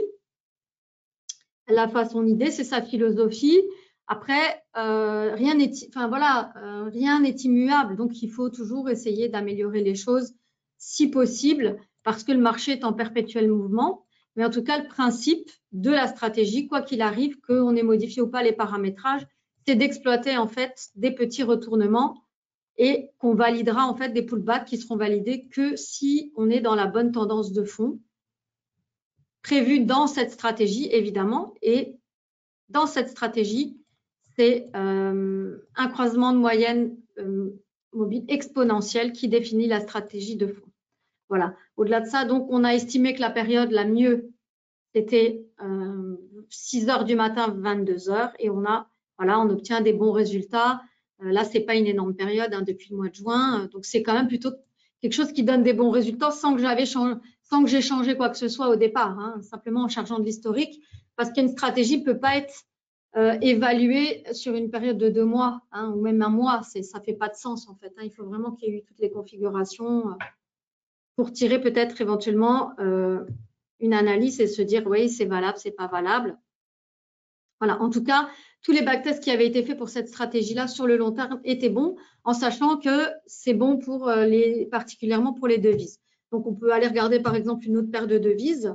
elle a fait son idée, c'est sa philosophie. Après, rien n'est, enfin voilà, rien n'est immuable, donc il faut toujours essayer d'améliorer les choses si possible, parce que le marché est en perpétuel mouvement. Mais en tout cas, le principe de la stratégie, quoi qu'il arrive, qu'on ait modifié ou pas les paramétrages, c'est d'exploiter en fait des petits retournements et qu'on validera en fait des pullbacks qui seront validés que si on est dans la bonne tendance de fond prévue dans cette stratégie, évidemment. Et dans cette stratégie, c'est un croisement de moyenne mobile exponentielle qui définit la stratégie de fond. Voilà. Au-delà de ça, donc, on a estimé que la période la mieux, c'était 6 heures du matin, 22 heures, et on obtient des bons résultats. Là, c'est pas une énorme période hein, depuis le mois de juin, donc c'est quand même plutôt quelque chose qui donne des bons résultats sans que j'ai changé quoi que ce soit au départ, hein, simplement en chargeant de l'historique, parce qu'une stratégie ne peut pas être évaluée sur une période de 2 mois hein, ou même un mois. Ça fait pas de sens en fait. Hein. Il faut vraiment qu'il y ait eu toutes les configurations pour tirer peut-être éventuellement une analyse et se dire oui, c'est valable, c'est pas valable. Voilà, en tout cas, tous les backtests qui avaient été faits pour cette stratégie-là sur le long terme étaient bons, en sachant que c'est bon pour particulièrement pour les devises. Donc, on peut aller regarder par exemple une autre paire de devises.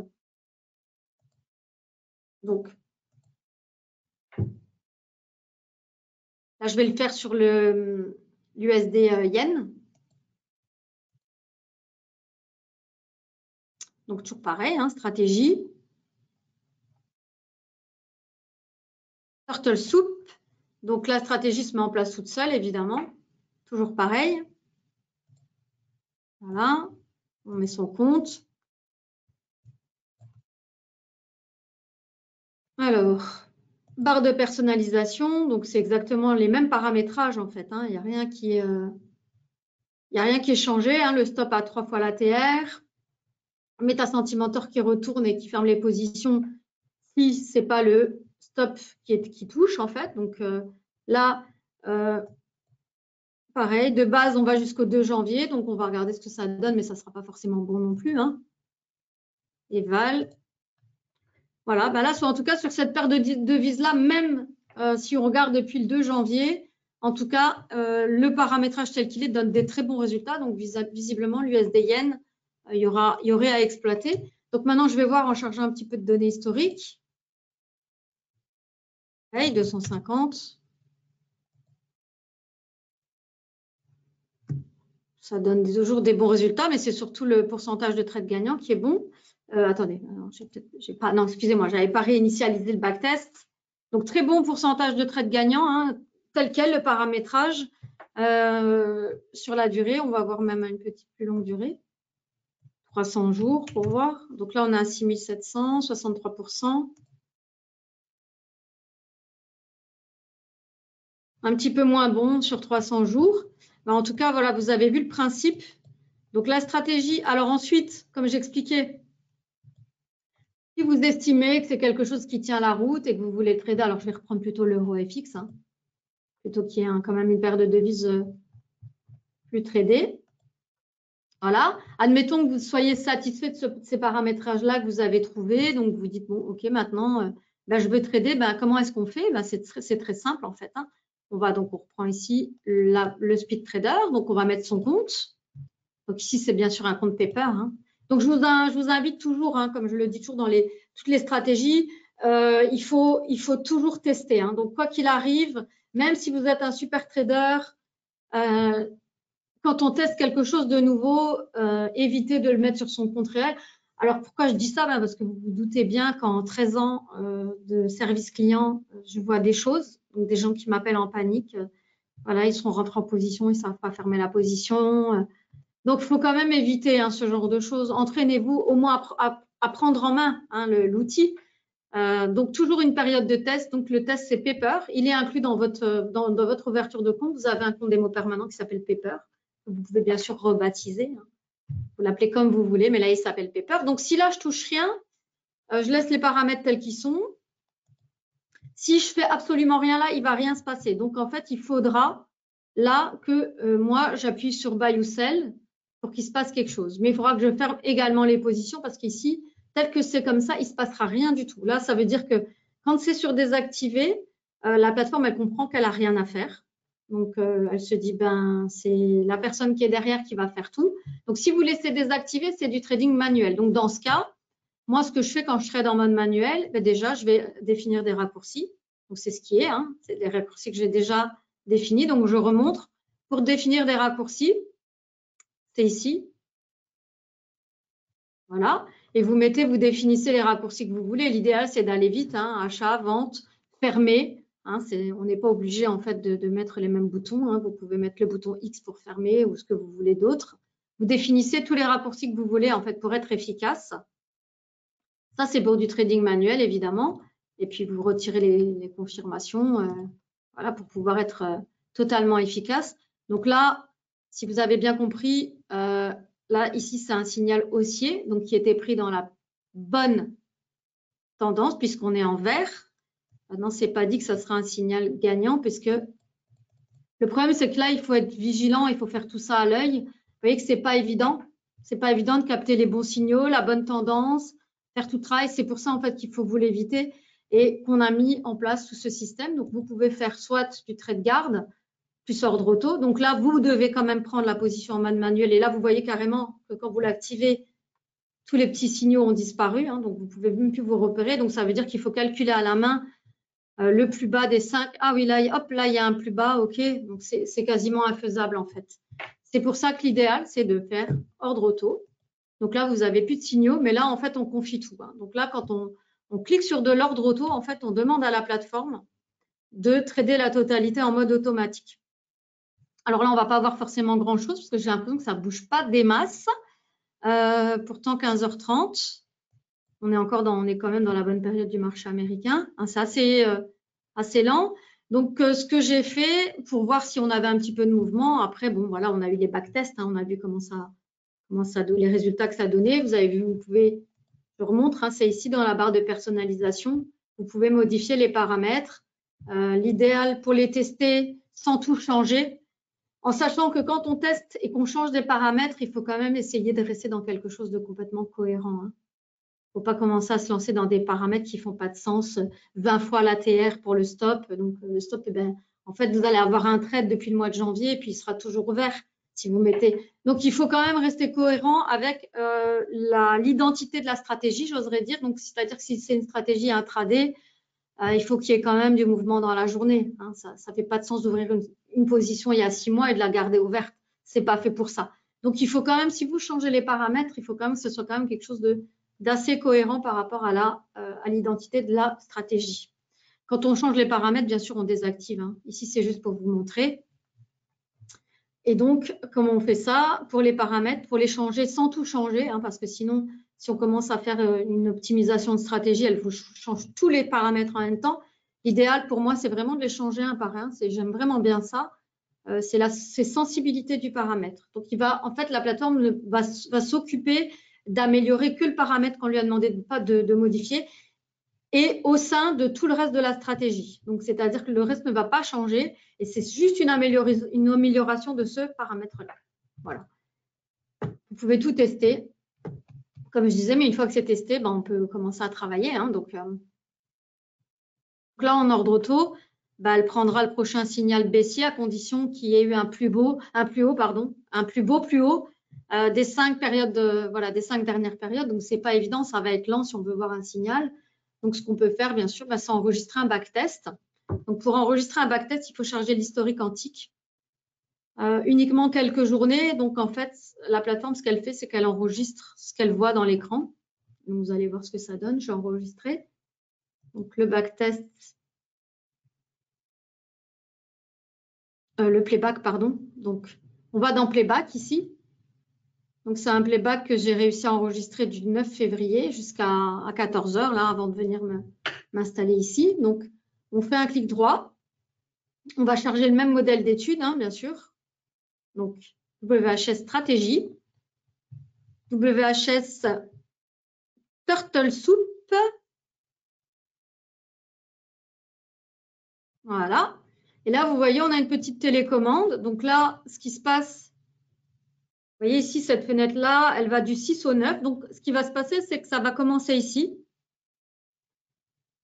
Donc, là, je vais le faire sur l'USD yen. Donc, toujours pareil, hein, stratégie. Turtle Soup. Donc, la stratégie se met en place toute seule, évidemment. Toujours pareil. Voilà. On met son compte. Alors, barre de personnalisation. Donc, c'est exactement les mêmes paramétrages, en fait. Hein. Il n'y a rien qui est changé. Hein. Le stop à 3 fois l'ATR. Méta sentimentor qui retourne et qui ferme les positions si ce n'est pas le stop qui touche, en fait. Donc, là, pareil, de base, on va jusqu'au 2 janvier. Donc, on va regarder ce que ça donne, mais ça ne sera pas forcément bon non plus. Hein. Eval. Voilà, ben là, en tout cas, sur cette paire de devises-là, même si on regarde depuis le 2 janvier, en tout cas, le paramétrage tel qu'il est donne des très bons résultats. Donc, visiblement, l'USD-Yen, il y aurait à exploiter. Donc, maintenant, je vais voir en chargeant un petit peu de données historiques. Okay, 250. Ça donne toujours des bons résultats, mais c'est surtout le pourcentage de trades gagnants qui est bon. Attendez, non, excusez-moi, je n'avais pas réinitialisé le backtest. Donc, très bon pourcentage de trades gagnants, hein, tel quel le paramétrage sur la durée. On va voir même une petite plus longue durée. 300 jours pour voir. Donc là, on a 6700, 63%. Un petit peu moins bon sur 300 jours. Mais en tout cas, voilà, vous avez vu le principe. Donc, la stratégie. Alors ensuite, comme j'expliquais, si vous estimez que c'est quelque chose qui tient la route et que vous voulez trader, alors je vais reprendre plutôt l'euro FX, hein, plutôt qu'il y ait quand même une paire de devises plus tradées. Voilà. Admettons que vous soyez satisfait de ces paramétrages-là que vous avez trouvés. Donc, vous dites, bon, OK, maintenant, ben, je veux trader. Ben, comment est-ce qu'on fait? Ben, c'est très simple, en fait. Hein. On reprend ici le speed trader. Donc, on va mettre son compte. Donc, ici, c'est bien sûr un compte paper. Hein. Donc, je vous invite toujours, hein, comme je le dis toujours dans toutes les stratégies, il faut toujours tester. Hein. Donc, quoi qu'il arrive, même si vous êtes un super trader, quand on teste quelque chose de nouveau, évitez de le mettre sur son compte réel. Alors, pourquoi je dis ça? Ben, parce que vous vous doutez bien qu'en 13 ans de service client, je vois des choses, donc des gens qui m'appellent en panique. Voilà, ils sont rentrés en position, ils ne savent pas fermer la position. Donc, il faut quand même éviter hein, ce genre de choses. Entraînez-vous au moins à prendre en main hein, l'outil. Donc, toujours une période de test. Donc, le test, c'est Paper. Il est inclus dans votre ouverture de compte. Vous avez un compte démo permanent qui s'appelle Paper. Vous pouvez bien sûr rebaptiser. Hein. Vous l'appelez comme vous voulez, mais là, il s'appelle Paper. Donc, si là, je touche rien, je laisse les paramètres tels qu'ils sont. Si je fais absolument rien là, il ne va rien se passer. Donc, en fait, il faudra là que moi, j'appuie sur Buy ou Sell pour qu'il se passe quelque chose. Mais il faudra que je ferme également les positions parce qu'ici, tel que c'est comme ça, il ne se passera rien du tout. Là, ça veut dire que quand c'est sur désactivé, la plateforme, elle comprend qu'elle n'a rien à faire. Donc, elle se dit, ben, c'est la personne qui est derrière qui va faire tout. Donc, si vous laissez désactiver, c'est du trading manuel. Donc, dans ce cas, moi, ce que je fais quand je trade en mode manuel, ben déjà, je vais définir des raccourcis. Donc, c'est ce qui est, hein, c'est des raccourcis que j'ai déjà définis. Donc, je remontre. Pour définir des raccourcis, c'est ici. Voilà. Et vous définissez les raccourcis que vous voulez. L'idéal, c'est d'aller vite, hein, achat, vente, fermer. Hein, on n'est pas obligé en fait de mettre les mêmes boutons. Hein. Vous pouvez mettre le bouton X pour fermer ou ce que vous voulez d'autre. Vous définissez tous les raccourcis que vous voulez en fait pour être efficace. Ça, c'est pour du trading manuel, évidemment. Et puis, vous retirez les confirmations voilà, pour pouvoir être totalement efficace. Donc là, si vous avez bien compris, là, ici, c'est un signal haussier, donc qui était pris dans la bonne tendance puisqu'on est en vert. Maintenant, ce n'est pas dit que ça sera un signal gagnant puisque le problème, c'est que là, il faut être vigilant, il faut faire tout ça à l'œil. Vous voyez que ce n'est pas évident. Ce n'est pas évident de capter les bons signaux, la bonne tendance, faire tout le travail. C'est pour ça, en fait, qu'il faut vous l'éviter et qu'on a mis en place tout ce système. Donc, vous pouvez faire soit du trade garde, plus ordre auto. Donc là, vous devez quand même prendre la position en mode manuel. Et là, vous voyez carrément que quand vous l'activez, tous les petits signaux ont disparu. Hein, donc, vous ne pouvez même plus vous repérer. Donc, ça veut dire qu'il faut calculer à la main le plus bas des 5. Ah oui, là, hop, là, il y a un plus bas. OK. Donc, c'est quasiment infaisable, en fait. C'est pour ça que l'idéal, c'est de faire ordre auto. Donc là, vous n'avez plus de signaux. Mais là, en fait, on confie tout. Hein. Donc là, quand on clique sur de l'ordre auto, en fait, on demande à la plateforme de trader la totalité en mode automatique. Alors là, on ne va pas avoir forcément grand-chose parce que j'ai l'impression que ça ne bouge pas des masses. Pourtant, 15h30, on est quand même dans la bonne période du marché américain. Hein, c'est assez lent. Donc, ce que j'ai fait pour voir si on avait un petit peu de mouvement, après, bon, voilà, on a eu les backtests, hein, on a vu les résultats que ça donnait. Vous avez vu, je remontre, hein, c'est ici dans la barre de personnalisation. Vous pouvez modifier les paramètres. L'idéal pour les tester sans tout changer, en sachant que quand on teste et qu'on change des paramètres, il faut quand même essayer de rester dans quelque chose de complètement cohérent. Hein. faut pas commencer à se lancer dans des paramètres qui font pas de sens. 20 fois l'ATR pour le stop. Donc, le stop, eh ben, en fait, vous allez avoir un trade depuis le mois de janvier et puis il sera toujours ouvert si vous mettez. Donc, il faut quand même rester cohérent avec l'identité de la stratégie, j'oserais dire. Donc, c'est-à-dire que si c'est une stratégie intraday, il faut qu'il y ait quand même du mouvement dans la journée. Hein. Ça ne fait pas de sens d'ouvrir une position il y a 6 mois et de la garder ouverte. C'est pas fait pour ça. Donc, il faut quand même, si vous changez les paramètres, il faut quand même que ce soit quand même quelque chose d'assez cohérent par rapport à l'identité de la stratégie. Quand on change les paramètres, bien sûr, on désactive. Hein. Ici, c'est juste pour vous montrer. Et donc, comment on fait ça? Pour les paramètres, pour les changer sans tout changer, hein, parce que sinon, si on commence à faire une optimisation de stratégie, elle vous change tous les paramètres en même temps. L'idéal pour moi, c'est vraiment de les changer un par un. J'aime vraiment bien ça. C'est sensibilité du paramètre. Donc, en fait, la plateforme va s'occuper d'améliorer que le paramètre qu'on lui a demandé de modifier et au sein de tout le reste de la stratégie. Donc, c'est-à-dire que le reste ne va pas changer et c'est juste une amélioration de ce paramètre-là. Voilà. Vous pouvez tout tester. Comme je disais, mais une fois que c'est testé, on peut commencer à travailler. Hein. Donc là, en ordre auto, elle prendra le prochain signal baissier à condition qu'il y ait eu un plus beau plus haut des 5 périodes, des 5 dernières périodes. Donc, c'est pas évident, ça va être lent si on veut voir un signal. Donc, ce qu'on peut faire, bien sûr, c'est enregistrer un backtest. Donc, pour enregistrer un backtest, il faut charger l'historique antique. Uniquement quelques journées. Donc, en fait, la plateforme, ce qu'elle fait, c'est qu'elle enregistre ce qu'elle voit dans l'écran. Vous allez voir ce que ça donne. Je vais enregistrer. Donc, le backtest, le playback, pardon. Donc, on va dans playback ici. Donc, c'est un playback que j'ai réussi à enregistrer du 9 février jusqu'à 14 h, là, avant de venir m'installer ici. Donc, on fait un clic droit. On va charger le même modèle d'étude, hein, bien sûr. Donc, WHS stratégie. WHS Turtle Soup. Voilà. Et là, vous voyez, on a une petite télécommande. Donc là, ce qui se passe, vous voyez ici, cette fenêtre-là, elle va du 6 au 9. Donc, ce qui va se passer, c'est que ça va commencer ici.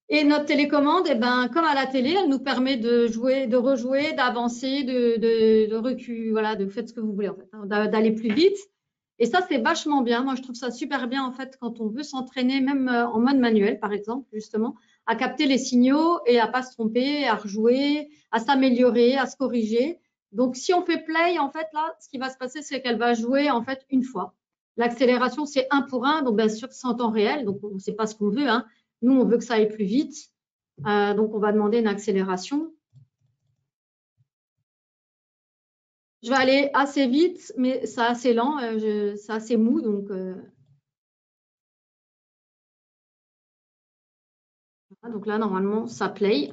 Et notre télécommande, comme à la télé, elle nous permet de jouer, de rejouer, d'avancer, de reculer, voilà, de faire ce que vous voulez, en fait, hein, d'aller plus vite. Et ça, c'est vachement bien. Moi, je trouve ça super bien, en fait, quand on veut s'entraîner, même en mode manuel, par exemple, justement, à capter les signaux et à pas se tromper, à rejouer, à s'améliorer, à se corriger. Donc, si on fait play, en fait, là, ce qui va se passer, c'est qu'elle va jouer, en fait, une fois. L'accélération, c'est 1 pour 1, donc bien sûr, c'est en temps réel, donc on ne sait pas ce qu'on veut, hein. Nous, on veut que ça aille plus vite, donc on va demander une accélération. Je vais aller assez vite, mais c'est assez lent, c'est assez mou, donc là, normalement, ça play.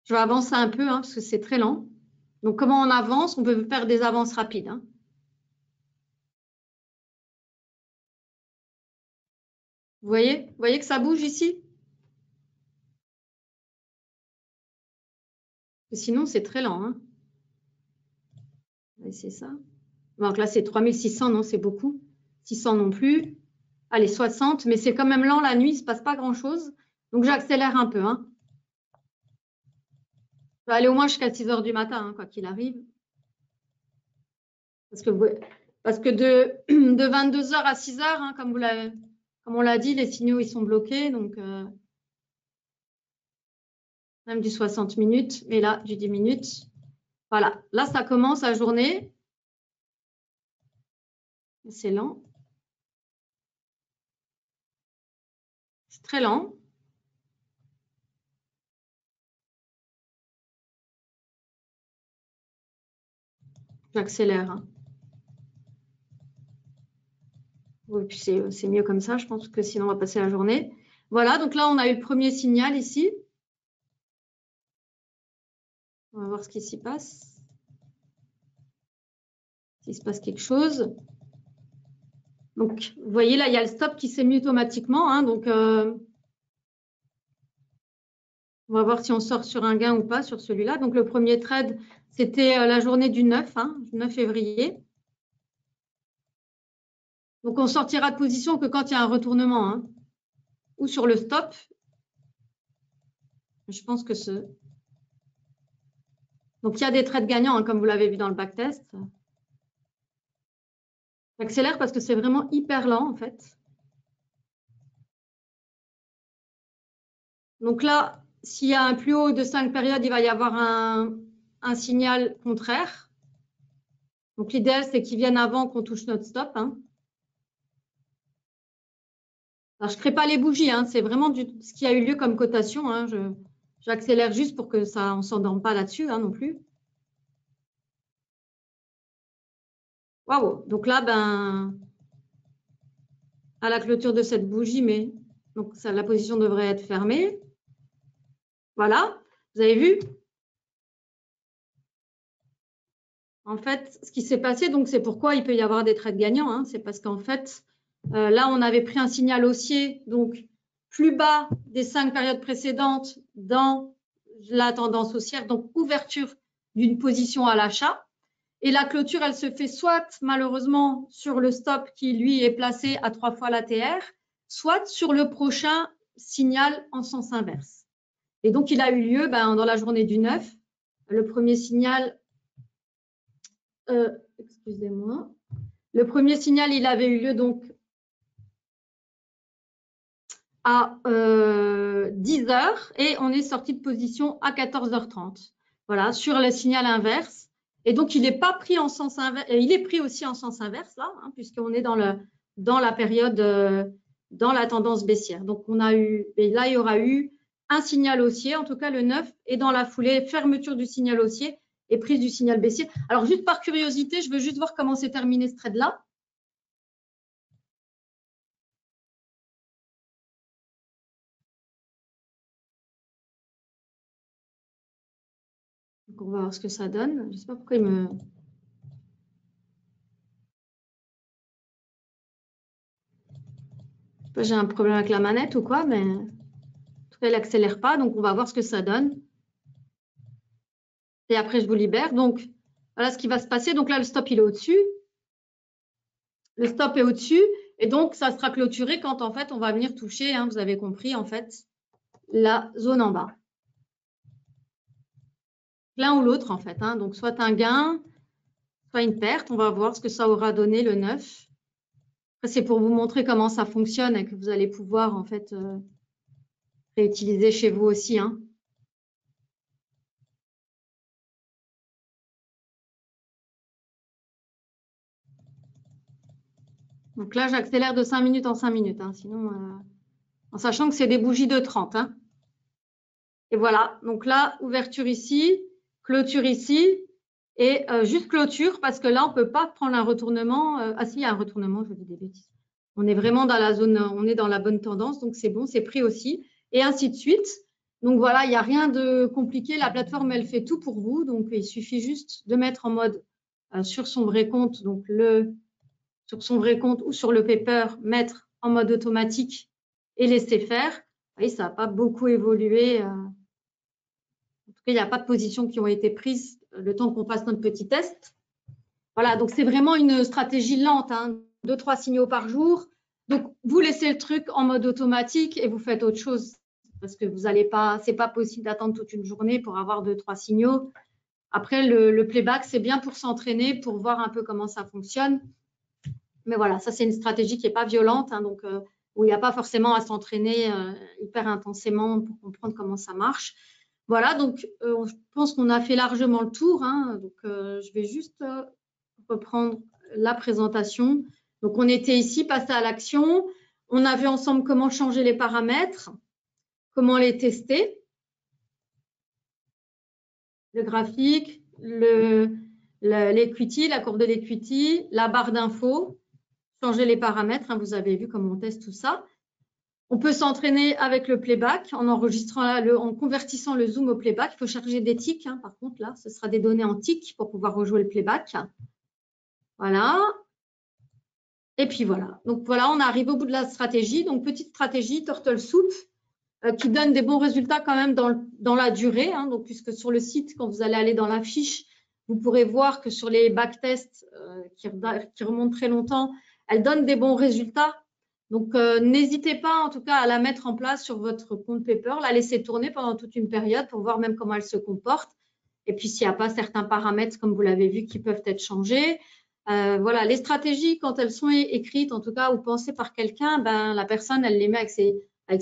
Je vais avancer un peu, hein, parce que c'est très lent. Donc, comment on avance? On peut faire des avances rapides. Hein. Vous voyez que ça bouge ici? Sinon, c'est très lent. Hein. C'est ça. Donc là, c'est 3600, non, c'est beaucoup. 600 non plus. Allez, 60, mais c'est quand même lent la nuit, il ne se passe pas grand-chose. Donc, j'accélère un peu. Hein. Je vais aller au moins jusqu'à 6 h du matin, hein, quoi qu'il arrive. Parce que de 22 h à 6 h, hein, comme on l'a dit, les signaux ils sont bloqués. Donc, même du 60 minutes, mais là, du 10 minutes. Voilà, là, ça commence la journée. C'est lent. C'est très lent. J'accélère. Hein. Oui, puis c'est mieux comme ça, je pense que sinon on va passer la journée. Voilà, donc là, on a eu le premier signal ici. On va voir ce qui s'y passe. S'il se passe quelque chose. Donc, vous voyez, là, il y a le stop qui s'est mis automatiquement. Hein, donc, on va voir si on sort sur un gain ou pas sur celui-là. Donc, le premier trade, c'était la journée du 9, hein, 9 février. Donc, on sortira de position que quand il y a un retournement, hein, ou sur le stop. Je pense que ce... Donc, il y a des trades gagnants, hein, comme vous l'avez vu dans le backtest. J'accélère parce que c'est vraiment hyper lent, en fait. Donc là, s'il y a un plus haut de 5 périodes, il va y avoir un signal contraire. Donc, l'idéal, c'est qu'il vienne avant qu'on touche notre stop, hein. Alors, je ne crée pas les bougies, hein, c'est vraiment ce qui a eu lieu comme cotation, hein. J'accélère juste pour que ça, on ne s'endorme pas là-dessus, hein, non plus. Waouh! Donc là, ben, à la clôture de cette bougie, mais donc ça, la position devrait être fermée. Voilà, vous avez vu? En fait, ce qui s'est passé, donc c'est pourquoi il peut y avoir des trades gagnants, hein, c'est parce qu'en fait, là, on avait pris un signal haussier, donc plus bas des 5 périodes précédentes dans la tendance haussière, donc ouverture d'une position à l'achat. Et la clôture, elle se fait soit malheureusement sur le stop qui, lui, est placé à 3 fois l'ATR, soit sur le prochain signal en sens inverse. Et donc, il a eu lieu dans la journée du 9. Le premier signal, excusez-moi, le premier signal, il avait eu lieu donc à 10 heures et on est sorti de position à 14h30. Voilà, sur le signal inverse. Et donc, il n'est pas pris en sens inverse, il est pris aussi en sens inverse là, hein, puisqu'on est dans la période, dans la tendance baissière. Donc, on a eu, et là, il y aura eu un signal haussier, en tout cas le 9, et dans la foulée, fermeture du signal haussier et prise du signal baissier. Alors, juste par curiosité, je veux juste voir comment s'est terminé ce trade-là. Donc, on va voir ce que ça donne. Je ne sais pas pourquoi il me... J'ai un problème avec la manette ou quoi, mais en tout cas, elle n'accélère pas. Donc, on va voir ce que ça donne. Et après, je vous libère. Donc, voilà ce qui va se passer. Donc là, le stop, il est au-dessus. Le stop est au-dessus. Et donc, ça sera clôturé quand, en fait, on va venir toucher, hein, vous avez compris, en fait, la zone en bas. L'un ou l'autre, en fait, hein. Donc, soit un gain, soit une perte. On va voir ce que ça aura donné le 9. C'est pour vous montrer comment ça fonctionne et que vous allez pouvoir, en fait, réutiliser chez vous aussi, hein. Donc là, j'accélère de 5 minutes en 5 minutes, hein, sinon, en sachant que c'est des bougies de 30. Hein. Et voilà, donc là, ouverture ici, clôture ici, et juste clôture, parce que là, on ne peut pas prendre un retournement. Ah si, il y a un retournement, je dis des bêtises. On est vraiment dans la zone, on est dans la bonne tendance, donc c'est bon, c'est pris aussi, et ainsi de suite. Donc voilà, il n'y a rien de compliqué, la plateforme, elle fait tout pour vous, donc il suffit juste de mettre en mode sur son vrai compte, donc sur son vrai compte ou sur le paper, mettre en mode automatique et laisser faire. Vous voyez, ça n'a pas beaucoup évolué. En tout cas, il n'y a pas de positions qui ont été prises le temps qu'on fasse notre petit test. Voilà, donc c'est vraiment une stratégie lente, hein, 2-3 signaux par jour. Donc, vous laissez le truc en mode automatique et vous faites autre chose parce que vous n'allez pas, c'est pas possible d'attendre toute une journée pour avoir 2-3 signaux. Après, le playback, c'est bien pour s'entraîner, pour voir un peu comment ça fonctionne. Mais voilà, ça, c'est une stratégie qui n'est pas violente, hein, donc où il n'y a pas forcément à s'entraîner hyper intensément pour comprendre comment ça marche. Voilà, donc je pense qu'on a fait largement le tour. Hein, donc, je vais juste reprendre la présentation. Donc, on était ici, passé à l'action. On a vu ensemble comment changer les paramètres, comment les tester, le graphique, l'equity, la courbe de l'equity, la barre d'infos. Changer les paramètres, hein, vous avez vu comment on teste tout ça. On peut s'entraîner avec le playback en enregistrant, en convertissant le zoom au playback. Il faut charger des ticks, hein, par contre, là, ce sera des données en ticks pour pouvoir rejouer le playback. Voilà. Et puis voilà. Donc voilà, on arrive au bout de la stratégie. Donc petite stratégie, Turtle Soup, qui donne des bons résultats quand même dans la durée. Hein, donc puisque sur le site, quand vous allez aller dans la fiche, vous pourrez voir que sur les backtests qui remontent très longtemps, elle donne des bons résultats. Donc, n'hésitez pas en tout cas à la mettre en place sur votre compte Paper, la laisser tourner pendant toute une période pour voir même comment elle se comporte. Et puis, s'il n'y a pas certains paramètres, comme vous l'avez vu, qui peuvent être changés. Voilà, les stratégies, quand elles sont écrites, en tout cas, ou pensées par quelqu'un, ben, la personne, elle les met avec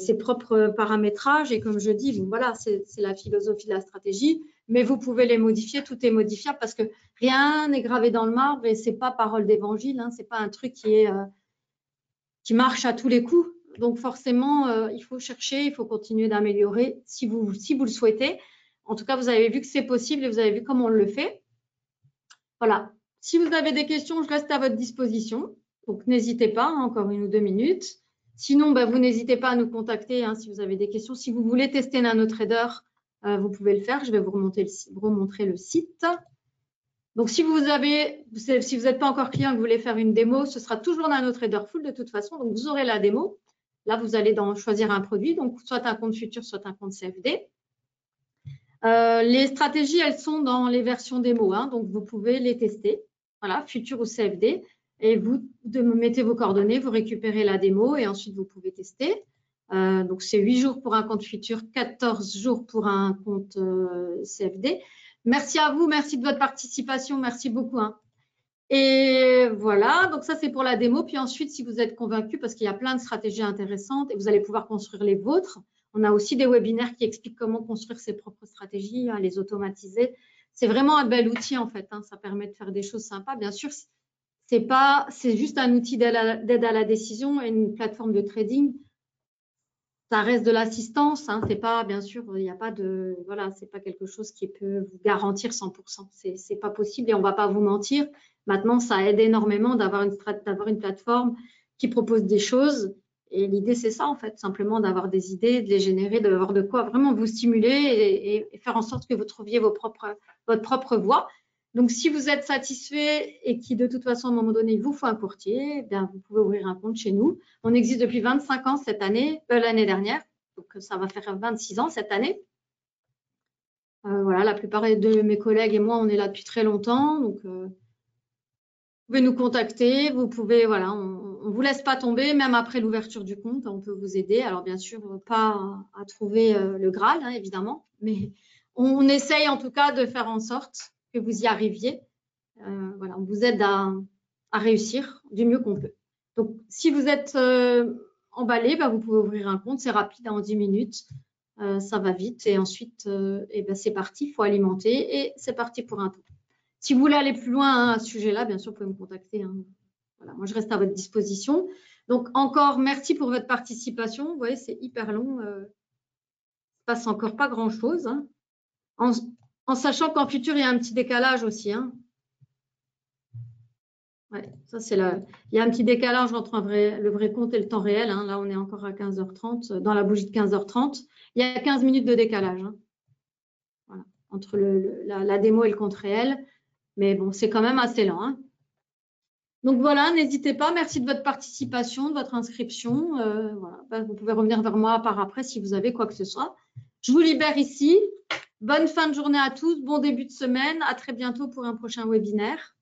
ses propres paramétrages. Et comme je dis, bon, voilà, c'est la philosophie de la stratégie. Mais vous pouvez les modifier, tout est modifiable parce que rien n'est gravé dans le marbre et c'est pas parole d'évangile, hein, c'est pas un truc qui marche à tous les coups. Donc forcément, il faut chercher, il faut continuer d'améliorer si vous le souhaitez. En tout cas, vous avez vu que c'est possible et vous avez vu comment on le fait. Voilà. Si vous avez des questions, je reste à votre disposition. Donc n'hésitez pas, hein, encore 1 ou 2 minutes. Sinon, ben, vous n'hésitez pas à nous contacter hein, si vous avez des questions. Si vous voulez tester NanoTrader, vous pouvez le faire. Je vais vous remontrer le site. Donc, si vous n'êtes pas encore client et que vous voulez faire une démo, ce sera toujours NanoTrader Full de toute façon. Donc, vous aurez la démo. Là, vous allez choisir un produit, donc soit un compte futur, soit un compte CFD. Les stratégies, elles sont dans les versions démo, hein, donc vous pouvez les tester. Voilà, futur ou CFD. Et vous mettez vos coordonnées, vous récupérez la démo et ensuite vous pouvez tester. Donc, c'est 8 jours pour un compte futur, 14 jours pour un compte CFD. Merci à vous, merci de votre participation, merci beaucoup. Hein. Et voilà, donc ça c'est pour la démo. Puis ensuite, si vous êtes convaincu, parce qu'il y a plein de stratégies intéressantes et vous allez pouvoir construire les vôtres, on a aussi des webinaires qui expliquent comment construire ses propres stratégies, hein, les automatiser. C'est vraiment un bel outil en fait, hein, ça permet de faire des choses sympas. Bien sûr, c'est juste un outil d'aide à la décision et une plateforme de trading. Ça reste de l'assistance, hein, c'est pas, bien sûr, il n'y a pas de, voilà, c'est pas quelque chose qui peut vous garantir 100%. C'est pas possible et on va pas vous mentir. Maintenant, ça aide énormément d'avoir une plateforme qui propose des choses. Et l'idée, c'est ça, en fait, simplement d'avoir des idées, de les générer, d'avoir de quoi vraiment vous stimuler et faire en sorte que vous trouviez votre propre voie. Donc, si vous êtes satisfait et qui, de toute façon, à un moment donné, il vous faut un courtier, eh bien, vous pouvez ouvrir un compte chez nous. On existe depuis 25 ans cette année, l'année dernière. Donc, ça va faire 26 ans cette année. Voilà, la plupart de mes collègues et moi, on est là depuis très longtemps. Donc, vous pouvez nous contacter. Vous pouvez, voilà, on ne vous laisse pas tomber, même après l'ouverture du compte, on peut vous aider. Alors, bien sûr, pas à trouver le Graal, hein, évidemment, mais on essaye en tout cas de faire en sorte que vous y arriviez. Voilà, on vous aide à réussir du mieux qu'on peut. Donc, si vous êtes emballé, bah, vous pouvez ouvrir un compte, c'est rapide, en 10 minutes, ça va vite. Et ensuite, ben, c'est parti, il faut alimenter et c'est parti pour un tour. Si vous voulez aller plus loin hein, à ce sujet-là, bien sûr, vous pouvez me contacter. Hein. Voilà, moi, je reste à votre disposition. Donc, encore, merci pour votre participation. Vous voyez, c'est hyper long. Il ne se passe encore pas grand-chose. Hein. En sachant qu'en futur, il y a un petit décalage aussi. Hein. Ouais, ça c'est il y a un petit décalage entre le vrai compte et le temps réel. Hein. Là, on est encore à 15h30, dans la bougie de 15h30. Il y a 15 minutes de décalage hein. Voilà, entre la démo et le compte réel. Mais bon, c'est quand même assez lent. Hein. Donc voilà, n'hésitez pas. Merci de votre participation, de votre inscription. Voilà. Ben, vous pouvez revenir vers moi par après si vous avez quoi que ce soit. Je vous libère ici. Bonne fin de journée à tous. Bon début de semaine. À très bientôt pour un prochain webinaire.